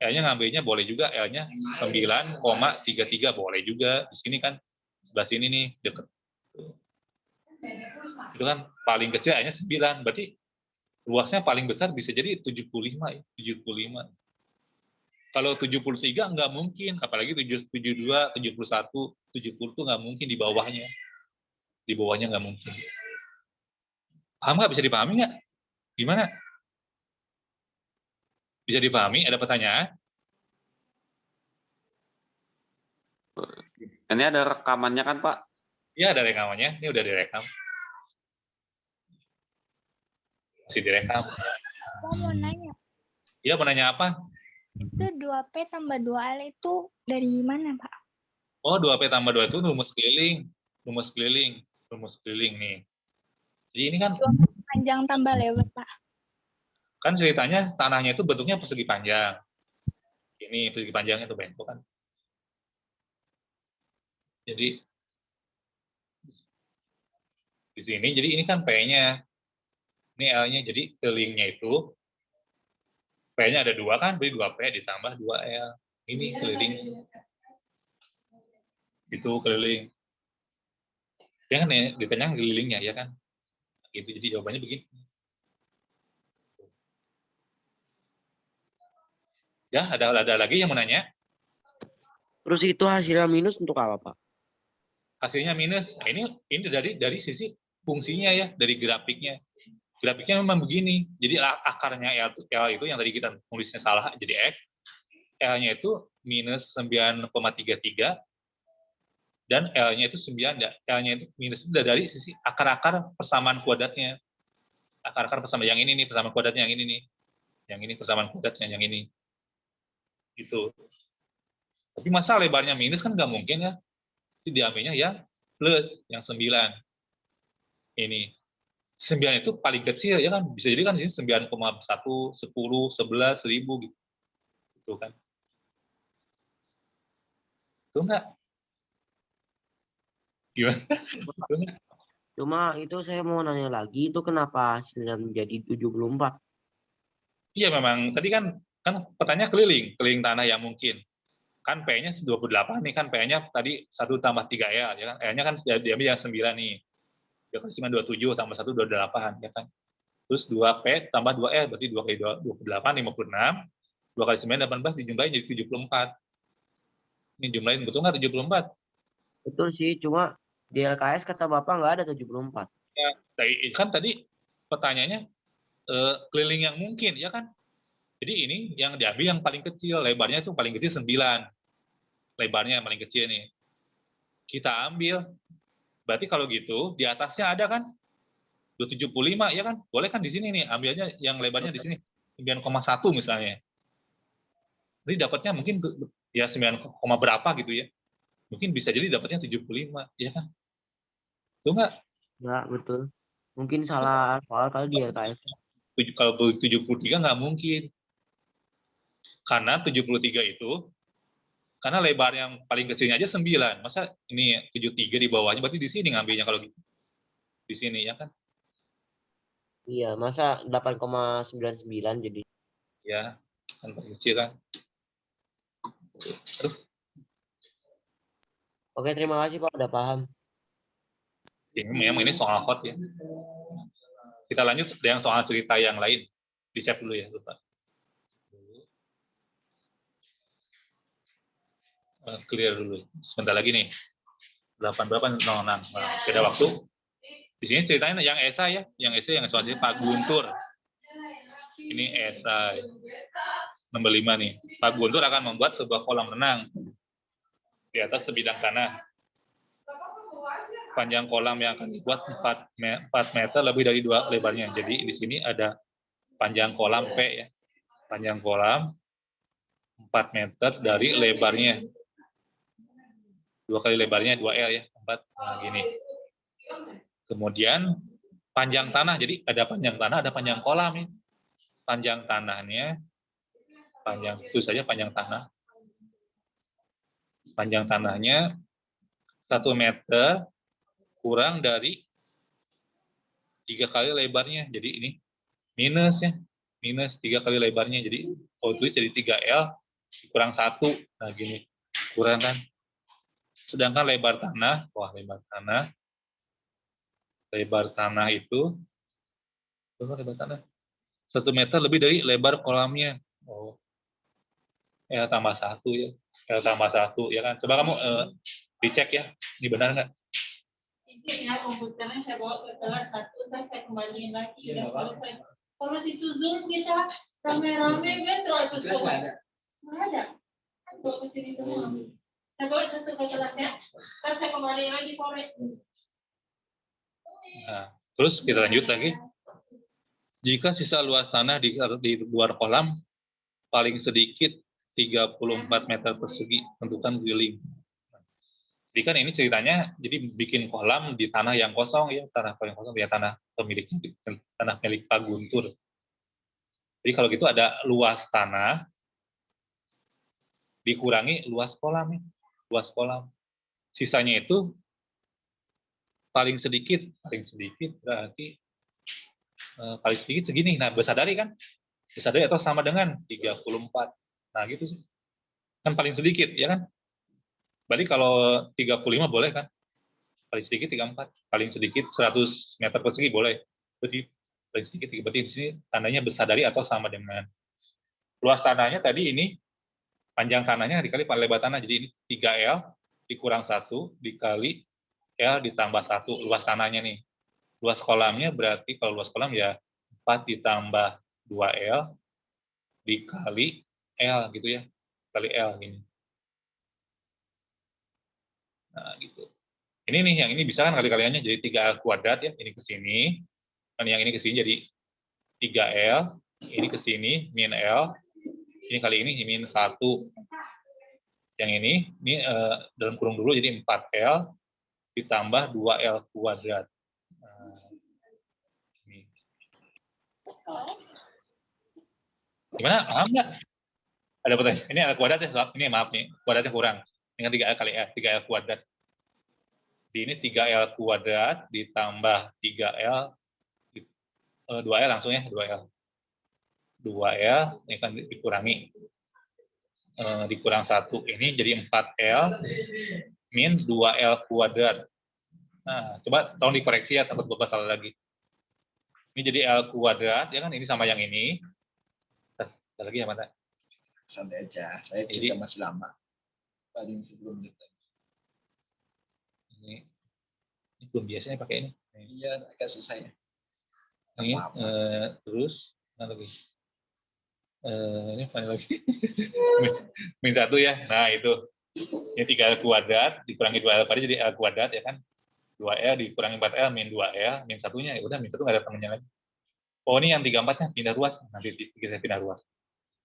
L-nya ngambilnya boleh juga. L-nya 9,33 boleh juga. Di sini kan sebelah sini nih deket. Itu kan paling kecil L-nya 9. Berarti luasnya paling besar bisa jadi 75 ya. 75. Kalau 73 nggak mungkin. Apalagi 72, 71, 70 itu nggak mungkin di bawahnya. Di bawahnya nggak mungkin. Paham nggak? Bisa dipahami nggak? Gimana? Bisa dipahami? Ada pertanyaan? Ini ada rekamannya kan, Pak? Ya, ada rekamannya. Ini udah direkam. Masih direkam. Bapak mau nanya, Ya, mau nanya apa? itu 2P tambah 2L itu dari mana, Pak? Oh, 2P tambah 2 itu rumus keliling. Rumus keliling. Rumus keliling nih. Jadi ini kan, Panjang tambah lebar, Pak. kan ceritanya tanahnya itu bentuknya persegi panjang. Ini persegi panjangnya itu bengkok kan. Jadi di sini, jadi ini kan P-nya. Ini L-nya, jadi kelilingnya itu P-nya ada 2 kan, beri 2P ditambah 2L. Ini keliling. Itu keliling. Ya kan ya, ditanya kelilingnya ya kan. Gitu, jadi jawabannya begini. Ya, ada lagi yang mau nanya? Terus itu hasilnya minus untuk apa, Pak? Hasilnya minus. Nah, ini dari sisi fungsinya ya, dari grafiknya. Grafiknya memang begini. Jadi akarnya L itu yang tadi kita nulisnya salah jadi X. L-nya itu minus 9,33 dan L-nya itu 9. L-nya itu minus itu dari sisi akar-akar persamaan kuadratnya. Akar-akar persamaan yang ini nih, persamaan kuadratnya yang ini nih. Yang ini persamaan kuadratnya yang ini. Gitu. Tapi masa lebarnya minus kan nggak mungkin ya. Jadi diambilnya ya plus yang 9. Ini 9 itu paling kecil ya kan, bisa jadi kan di sini 9,1, 10, 11, 1000 gitu. Gitu kan. Itu enggak? Gimana? Itu enggak? Cuma itu saya mau nanya lagi, itu kenapa hasilnya menjadi 74? Iya memang tadi kan pertanyaan keliling tanah yang mungkin. Kan P-nya 28 nih kan, P-nya tadi 1 tambah 3L ya kan. L-nya kan diambil yang 9 nih. Ya kan cuma 27 tambah 1 28 ya kan. Terus 2P tambah 2L berarti 2 kali 28 56. 2 kali 9 18 dijumlahin jadi 74. Ini jumlahin betul nggak 74? Betul sih, cuma di LKS kata Bapak nggak ada 74. Ya, kan tadi pertanyaannya keliling yang mungkin ya kan. Jadi ini yang diambil yang paling kecil, lebarnya itu paling kecil 9. Lebarnya yang paling kecil nih. Kita ambil. Berarti kalau gitu di atasnya ada kan 275 ya kan? Boleh kan di sini nih, ambilnya yang lebarnya di sini 9,1 misalnya. Jadi dapatnya mungkin ya 9, berapa gitu ya. Mungkin bisa jadi dapatnya 75 ya kan? Itu enggak? Nggak, betul. Mungkin salah soal kali di LKS. Kalau 73 nggak mungkin. Karena 73 itu, karena lebar yang paling kecilnya aja 9. Masa ini 73 di bawahnya, berarti di sini ngambilnya kalau gitu. Di sini, ya kan? Iya, masa 8,99 jadi. Ya, kan paling kecil kan. Aduh, Oke, terima kasih Pak, udah paham. memang ini soal hot ya. Kita lanjut dengan soal cerita yang lain. Di-save dulu ya, lupa. Clear dulu. Sebentar lagi nih. 8 berapa? 06. Nah, masih ada waktu. Di sini ceritanya yang esai ya. Yang esai yang soal Pak Guntur. Ini esai. Nomor 5 nih. Pak Guntur akan membuat sebuah kolam renang di atas sebidang tanah. Panjang kolam yang akan dibuat 4 meter lebih dari 2 lebarnya. Jadi di sini ada panjang kolam P ya. Panjang kolam 4 meter dari lebarnya. 2 kali lebarnya 2L ya. 4. Nah, gini. Kemudian panjang tanah. Jadi ada panjang tanah, ada panjang kolam ya. Panjang tanahnya, itu saja panjang tanah. Panjang tanahnya 1 meter kurang dari 3 kali lebarnya. Jadi ini minus ya. Minus 3 kali lebarnya. Jadi kalau tulis jadi 3L kurang 1. Nah gini. Kurang kan. Sedangkan lebar tanah, lebar tanah itu lebar tanah 1 meter lebih dari lebar kolamnya. Oh. L tambah 1 ya. L tambah 1 ya kan. Coba kamu dicek ya. Ini benar nggak? Ya, komputernya saya bawa ke kelas 1, terus saya kembaliin lagi. Kalau situ Zoom kita Rame-rame metro itu Kelas nggak ada. nggak ada. Kan bawa ke sini semua. Saya bawa satu ke kelasnya. Kan saya kembali lagi sore. Nah, terus kita lanjut lagi. Jika sisa luas tanah di luar kolam paling sedikit 34 meter persegi, tentukan dwelling. Jadi kan ini ceritanya, jadi bikin kolam di tanah yang kosong ya, tanah yang kosong ya, tanah milik Pak Guntur. Jadi kalau gitu ada luas tanah dikurangi luas kolam, sisanya itu paling sedikit berarti paling sedikit segini. Nah, bersadari kan? Bersadari atau sama dengan 34. Nah, gitu sih. Kan paling sedikit, ya kan? Berarti kalau 35 boleh kan? Paling sedikit 34. Paling sedikit 100 meter persegi boleh. Berarti paling sedikit, berarti di sini tandanya bersadari atau sama dengan. Luas tanahnya tadi ini, panjang tanahnya dikali lebar tanah. Jadi ini 3L dikurang 1 dikali L ditambah 1. Luas tanahnya nih. Luas kolamnya berarti kalau luas kolam ya 4 ditambah 2L dikali L gitu ya. Kali L gini. Nah, gitu. Ini nih, yang ini bisa kan kali-kaliannya jadi 3L kuadrat ya, ini ke sini. Dan yang ini ke sini jadi 3L, ini ke sini min L. Ini kali ini min 1. Yang ini dalam kurung dulu jadi 4L ditambah 2L kuadrat. Gimana? Paham nggak? Ada pertanyaan? Ini ada kuadrat ya, ini maaf nih, kuadratnya kurang. Dengan 3L kali L, 3L kuadrat. Di ini 3L kuadrat ditambah 3L, 2L langsung ya, 2L. 2L, ini kan dikurangi. Dikurang 1, ini jadi 4L min 2L kuadrat. Nah, coba tolong dikoreksi ya, takut Bapak salah lagi. Ini jadi L kuadrat, ya kan, ini sama yang ini. Ada lagi ya, Mata? Santai aja, saya Jadi- juga masih lama. Paling sebelum kita. Ini belum biasanya pakai ini. Iya, agak susah ya. Ini, Apa-apa. terus, mana lagi? Ini mana lagi? Min 1 ya, nah itu. Ini 3L kuadrat, dikurangi 2L kuadrat, jadi L kuadrat ya kan. 2L dikurangi 4L, min 2L, min 1-nya, ya udah min 1 nggak ada temennya lagi. Oh, ini yang 34-nya pindah ruas, nanti kita pindah ruas.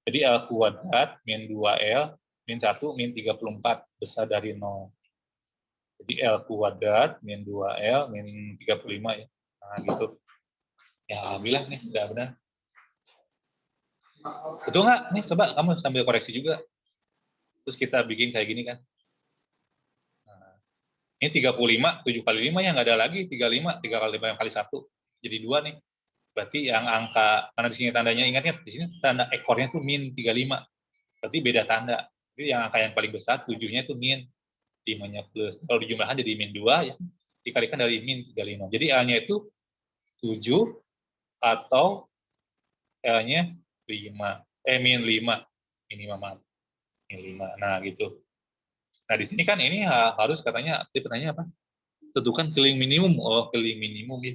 Jadi L kuadrat, min 2L, min 1, min 34, besar dari 0. Jadi L kuadrat, min 2L, min 35 ya. Nah, gitu. Ya, alhamdulillah nih, sudah benar. Betul nggak? Nih, coba kamu sambil koreksi juga. Terus kita bikin kayak gini kan. Nah, ini 35, 7 kali 5 ya nggak ada lagi, 35, 3 kali 5 yang kali 1. Jadi 2 nih. Berarti yang angka, karena di sini tandanya, ingatnya di sini tanda ekornya tuh min 35. Berarti beda tanda. Jadi yang angka yang paling besar, 7-nya itu min, 5-nya plus. Kalau dijumlahkan jadi min 2, ya dikalikan dari min 35. Jadi L-nya itu 7 atau L-nya 5. Min 5. Min 5, maaf. Min 5. Nah, gitu. Nah, di sini kan ini harus katanya, pertanyaan apa? Tentukan keliling minimum. Oh, keliling minimum ya.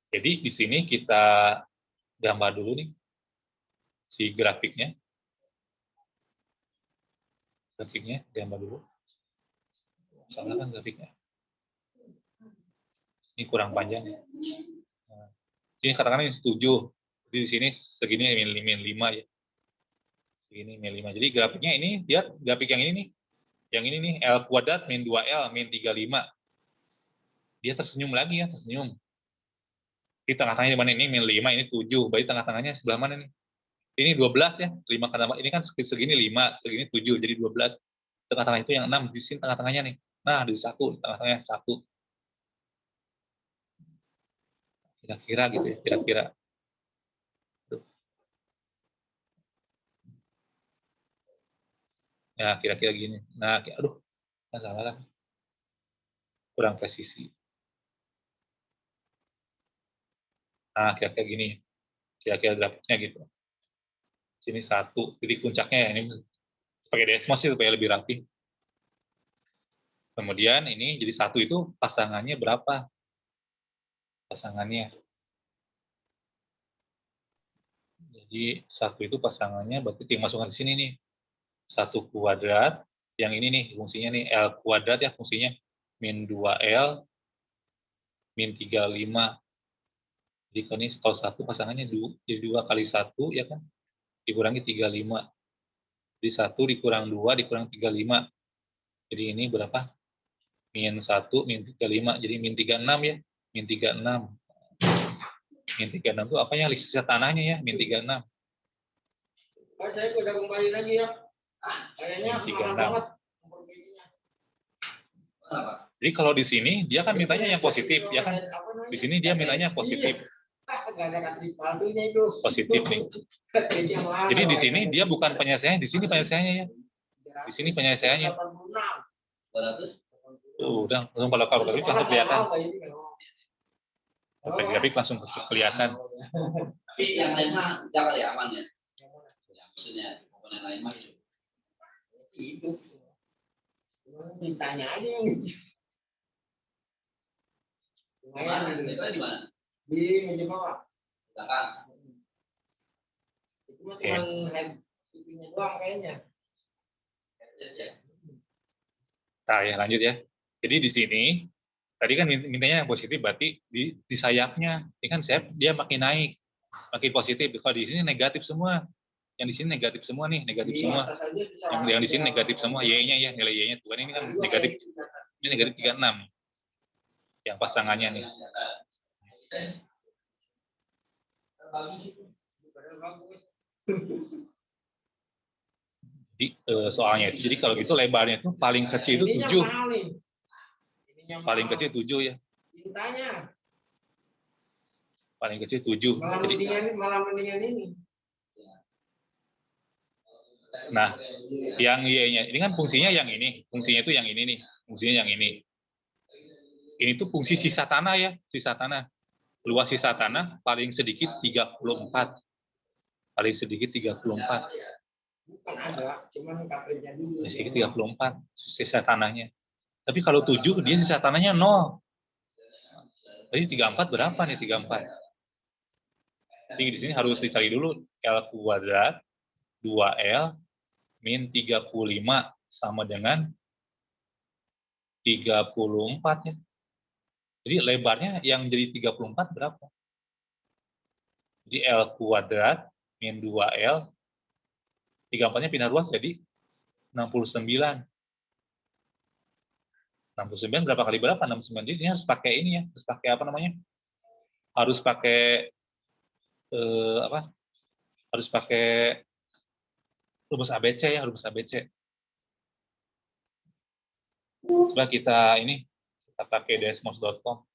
Jadi di sini kita gambar dulu nih si grafiknya. Grafiknya gambar dulu. Salah kan grafiknya. Ini kurang panjang. Nah, ini katakan ini 7. Jadi di sini segini min 5 ya. Segini min 5. Jadi grafiknya ini, lihat grafik yang ini nih. Yang ini nih, L kuadrat min 2L min 35. Dia tersenyum lagi ya, tersenyum. Di tengah-tengahnya di mana ini min 5, ini 7. Berarti tengah-tengahnya sebelah mana nih? Ini 12 ya. 5 kata ini kan segini 5, segini 7, jadi 12. Tengah-tengah itu yang 6, di sini tengah-tengahnya nih. Nah, di 1, tengah-tengahnya 1. Kira-kira gitu ya, kira-kira. Ya, kira-kira gini. Nah, aduh, salah. Kurang presisi. Nah, kira-kira gini. Kira-kira grafiknya gitu. Sini 1, jadi puncaknya ya, ini pakai Desmos sih supaya lebih rapi. Kemudian ini jadi 1 itu pasangannya berapa? Pasangannya. Jadi 1 itu pasangannya berarti tinggal masukkan di sini nih. 1 kuadrat, yang ini nih fungsinya nih, L kuadrat ya fungsinya, min 2L, min 35. Jadi kalau 1 pasangannya jadi 2 kali 1 ya kan, dikurangi 35. Jadi 1 dikurang 2 dikurang 35. Jadi ini berapa? Min 1, min 35. Jadi min 36 ya. Min 36. Min 36 itu apanya? Sisa tanahnya ya, min 36. Saya udah kembali lagi ya. Kayaknya Min 36. Jadi kalau di sini dia kan mintanya yang positif, ya kan? Di sini dia mintanya positif. Positif nih. Jadi di sini dia bukan penyelesaiannya, di sini penyelesaiannya ya. Di sini penyelesaiannya. Udah langsung kalau grafik langsung kelihatan. Kalau grafik langsung kelihatan. Tapi yang lain mah jangan ya aman ya. Maksudnya komponen lain mah hidup. Ditanya aja yang Mana? Itu di mana? di meja bawah. Belakang. Itu mah cuma head TV-nya doang kayaknya. Nah, ya lanjut ya. Jadi di sini tadi kan mintanya yang positif, berarti di sayapnya, ini kan sayap dia makin naik, makin positif. Kalau di sini negatif semua, yang di sini negatif semua nih, negatif semua. Yang di sini negatif semua, y-nya ya, nilai y-nya tuh kan ini kan negatif, ini negatif 36. Yang pasangannya nih. Jadi soalnya itu, jadi kalau gitu lebarnya itu paling kecil itu 7. Paling kecil 7 ya. Tanya. Paling kecil 7. Jadi, malah mendingan ini. nah, yang y-nya ini kan fungsinya yang ini, fungsinya itu yang ini nih, fungsinya yang ini. Ini tuh fungsi sisa tanah ya, sisa tanah. Luas sisa tanah paling sedikit 34. Paling sedikit 34. Bukan ada, cuman KP-nya dulu. Sedikit 34 sisa tanahnya. Tapi kalau 7 dia sisa tanahnya 0. Jadi 34 berapa nih 34? Jadi di sini harus dicari dulu L kuadrat 2L min 35 sama dengan 34 ya. Jadi lebarnya yang jadi 34 berapa? Jadi L kuadrat min 2L, 34-nya pindah ruas jadi 69. 69 berapa kali berapa? 69. Jadi ini harus pakai ini ya, harus pakai apa namanya? Harus pakai apa? Harus pakai rumus ABC ya, rumus ABC. Coba kita ini kita pakai desmos.com.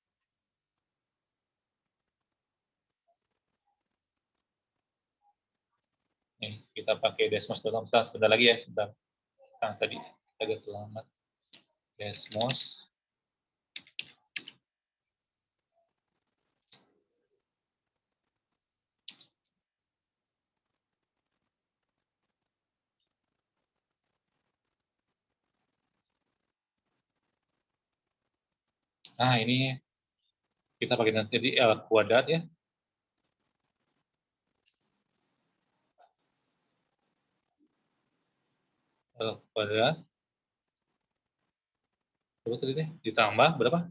Nih, kita pakai desmos.com. Sebentar lagi ya, sebentar. Nah, tadi agak terlambat. Desmos. Nah, ini kita pakai jadi L kuadrat ya. L kuadrat. Berapa tadi deh? Ditambah berapa?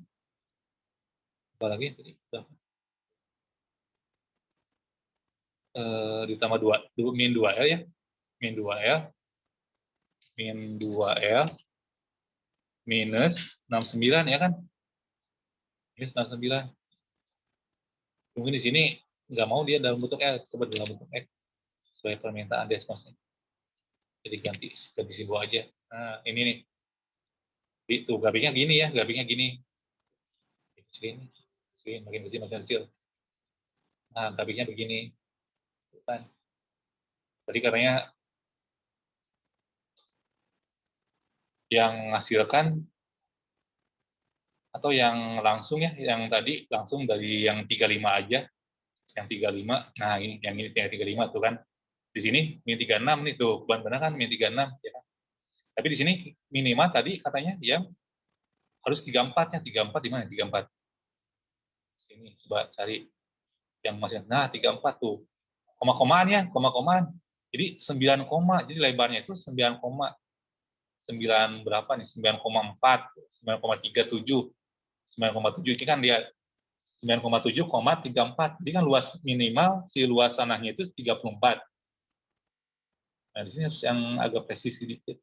Apa lagi tadi? Ditambah 2 min 2L ya. Min 2L. Min 2L minus 69 ya kan? Minus 69. Mungkin di sini nggak mau dia dalam bentuk L, coba dalam bentuk X sebagai permintaan desmosnya. Jadi ganti simbol aja. Nah, ini nih. Itu grafiknya gini ya, grafiknya gini. Sini, makin kecil, makin kecil. Nah, grafiknya begini. Bukan. Tadi katanya yang menghasilkan atau yang langsung ya, yang tadi langsung dari yang 35 aja. Yang 35, nah ini yang 35 tuh kan. Di sini min 36 nih tuh, benar kan min 36 ya kan. Tapi di sini minimal tadi katanya yang harus 34 ya, 34 di mana 34? Sini coba cari yang masih. Nah, 34 tuh. koma-komaan ya, koma-komaan. Jadi 9 koma, jadi lebarnya itu 9 koma. 9 berapa nih? 9,4, 9,37. 9,7 ini kan dia 9,7,34. Jadi kan luas minimal si luas tanahnya itu 34. Nah, di sini harus yang agak presisi sedikit.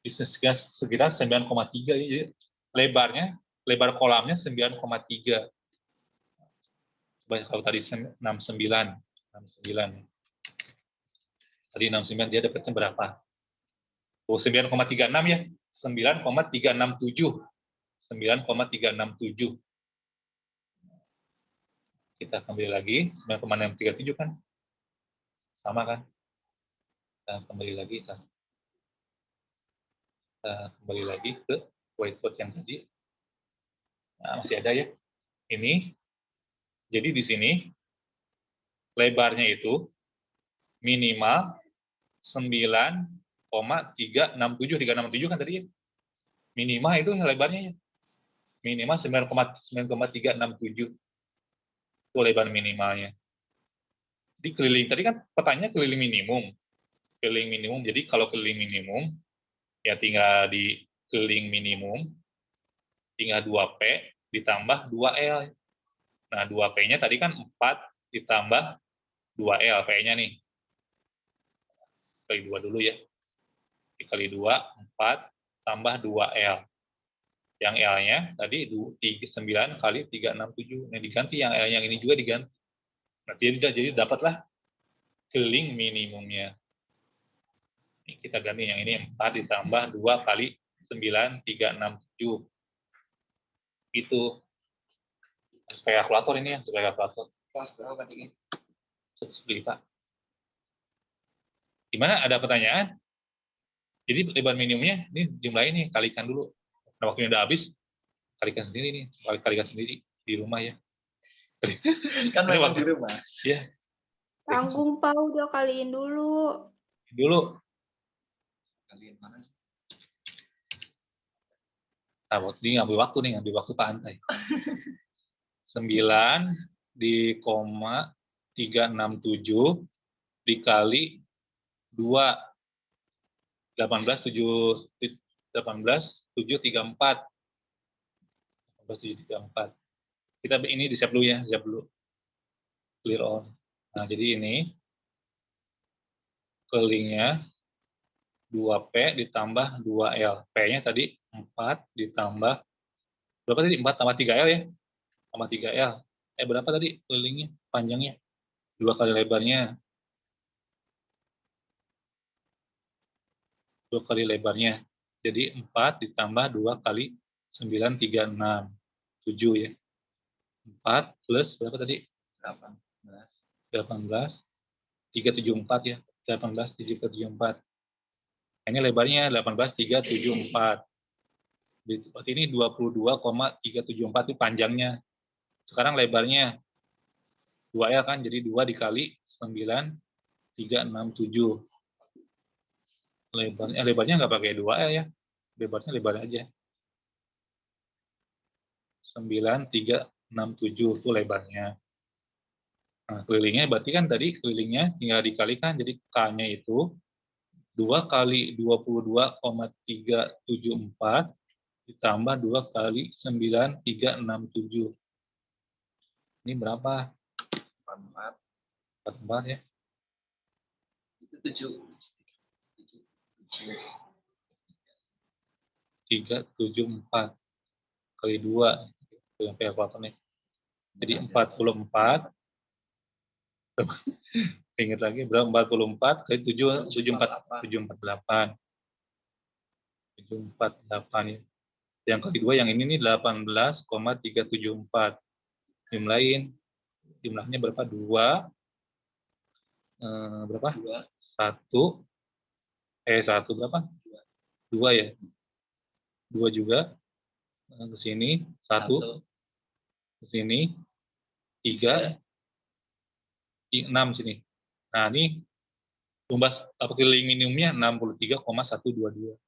Sekitar 9,3 ya. Lebar kolamnya 9,3. Kalau tadi 69. Tadi 69 dia dapatnya berapa? Oh, 9,36 ya. 9,367. 9,367. Kita kembali lagi, 9,637 kan? Sama kan? Kita kembali lagi. Kita kembali lagi ke whiteboard yang tadi. Nah, masih ada ya. Ini. Jadi di sini lebarnya itu minimal 9,367. 367 kan tadi ya? Minimal itu lebarnya ya. Minimal 9,367. Itu lebar minimalnya. Jadi keliling, tadi kan pertanyaannya keliling minimum. Keliling minimum, jadi kalau keliling minimum, ya tinggal di keliling minimum, tinggal 2P ditambah 2L. Nah, 2P-nya tadi kan 4 ditambah 2L, P-nya nih. Kali 2 dulu ya. Dikali 2, 4, tambah 2L. Yang L-nya tadi 9 kali 367. Nah, diganti yang L yang ini juga diganti. Nah, jadi dapatlah keliling minimumnya. Ini kita ganti yang ini 4 ditambah 2 kali 9, 367. Itu. Supaya kalkulator ini ya, supaya kalkulator. Kelas berapa tadi? Beli, Pak. Gimana? Ada pertanyaan? Jadi lebar minimumnya, ini jumlah ini, kalikan dulu. Nah, waktunya udah habis, kalikan sendiri nih. Kalikan sendiri di rumah ya. Kan memang di rumah. Ya. Tanggung, Pak, udah kaliin dulu. Dulu. Kalian mana? Nah, ini ngambil waktu Pak Antai. 9 di koma 367 dikali 2 18,734. Kita ini di-save dulu ya, save dulu. Clear all. Nah, jadi ini kelilingnya 2P ditambah 2L. P-nya tadi 4 ditambah berapa tadi? 4 tambah 3L ya? Tambah 3L. Berapa tadi kelilingnya? Panjangnya? 2 kali lebarnya. 2 kali lebarnya. Jadi 4 ditambah 2 kali 936. 7 ya. 4 plus berapa tadi? 18. 374 ya. 18, 374. Ini lebarnya 18,374. Berarti ini 22,374 itu panjangnya. Sekarang lebarnya 2L kan, jadi 2 dikali 9,367. Lebarnya nggak pakai 2L ya. Lebar aja. 9,367 itu lebarnya. Nah, kelilingnya berarti kan tadi kelilingnya tinggal dikalikan, jadi K-nya itu 2 kali 22,374 ditambah 2 kali 9,367. Ini berapa? 44 ya. Itu 7. 374 kali 2 sampai apa nih? Jadi 44. Ingat lagi berapa? 44 kali 748. 748 ya. Yang kedua yang ini nih 18,374. Jumlahnya berapa? 2 berapa? 1 berapa? 2 ya. 2 juga ke sini 1 ke sini 3 6 sini. Nah, ini tumbas keliling minimumnya 63,122.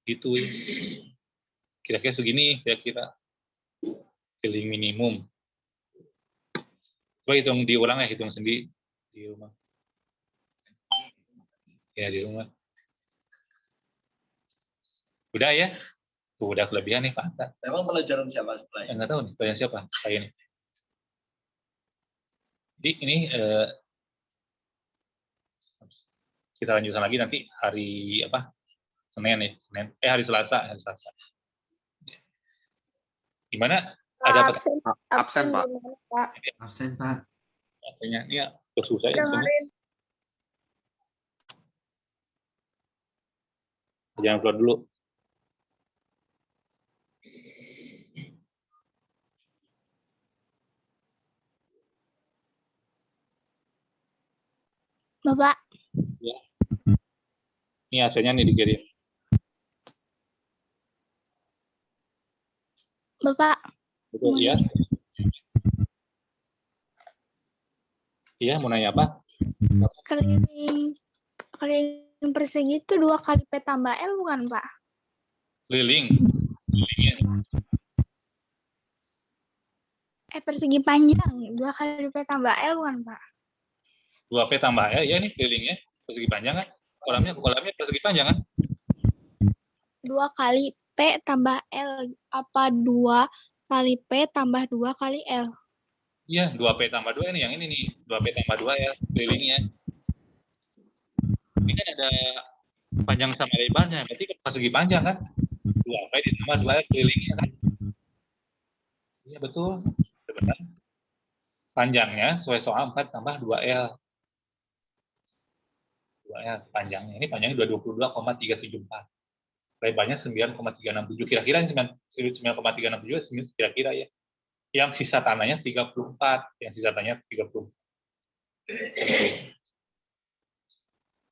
Gitu ya. Kira-kira segini kira-kira keliling minimum. Coba hitung diulang ya, hitung sendiri di rumah. Ya di rumah. Udah ya? Tuh, udah kelebihan nih Pak Anta. Memang pelajaran siapa sebenarnya? Enggak tahu nih, kalian siapa? Saya ini. Jadi ini kita lanjutkan lagi nanti hari apa? Senin nih, Senin. Hari Selasa, Gimana? Ada Absen, Absen, Pak. gimana, Pak? Absen, Pak. pertanyaannya? Ini ya, terus saya semuanya. Kemarin Jangan keluar dulu. Bapak, Ini hasilnya nih dikirim. Bapak, Betul ya? Iya, mau nanya apa? keliling persegi itu 2 kali P tambah L bukan, Pak? Keliling. Kelilingnya. Persegi panjang 2 kali P tambah L bukan, Pak? 2P tambah L, ya nih kelilingnya. Persegi panjang kan? Kolamnya persegi panjang kan? 2 kali P tambah L. Apa 2 kali P tambah 2 kali L? Iya, 2P tambah 2 ini yang ini nih. 2P tambah 2 ya, kelilingnya. Ini kan ada panjang sama lebarnya, berarti persegi panjang kan? 2P ditambah 2L kelilingnya kan? Iya, betul. Benar. Panjangnya sesuai soal 4 tambah 2L. 2L panjangnya. Ini panjangnya 22,374. Lebarnya 9,367. Kira-kira 9,367 kira-kira ya. Yang sisa tanahnya 34. Yang sisa tanahnya 34.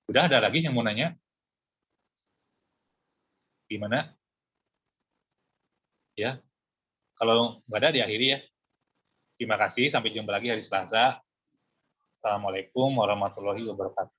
Udah ada lagi yang mau nanya? Gimana? Ya. Kalau nggak ada diakhiri ya. Terima kasih. Sampai jumpa lagi hari Selasa. Assalamualaikum warahmatullahi wabarakatuh.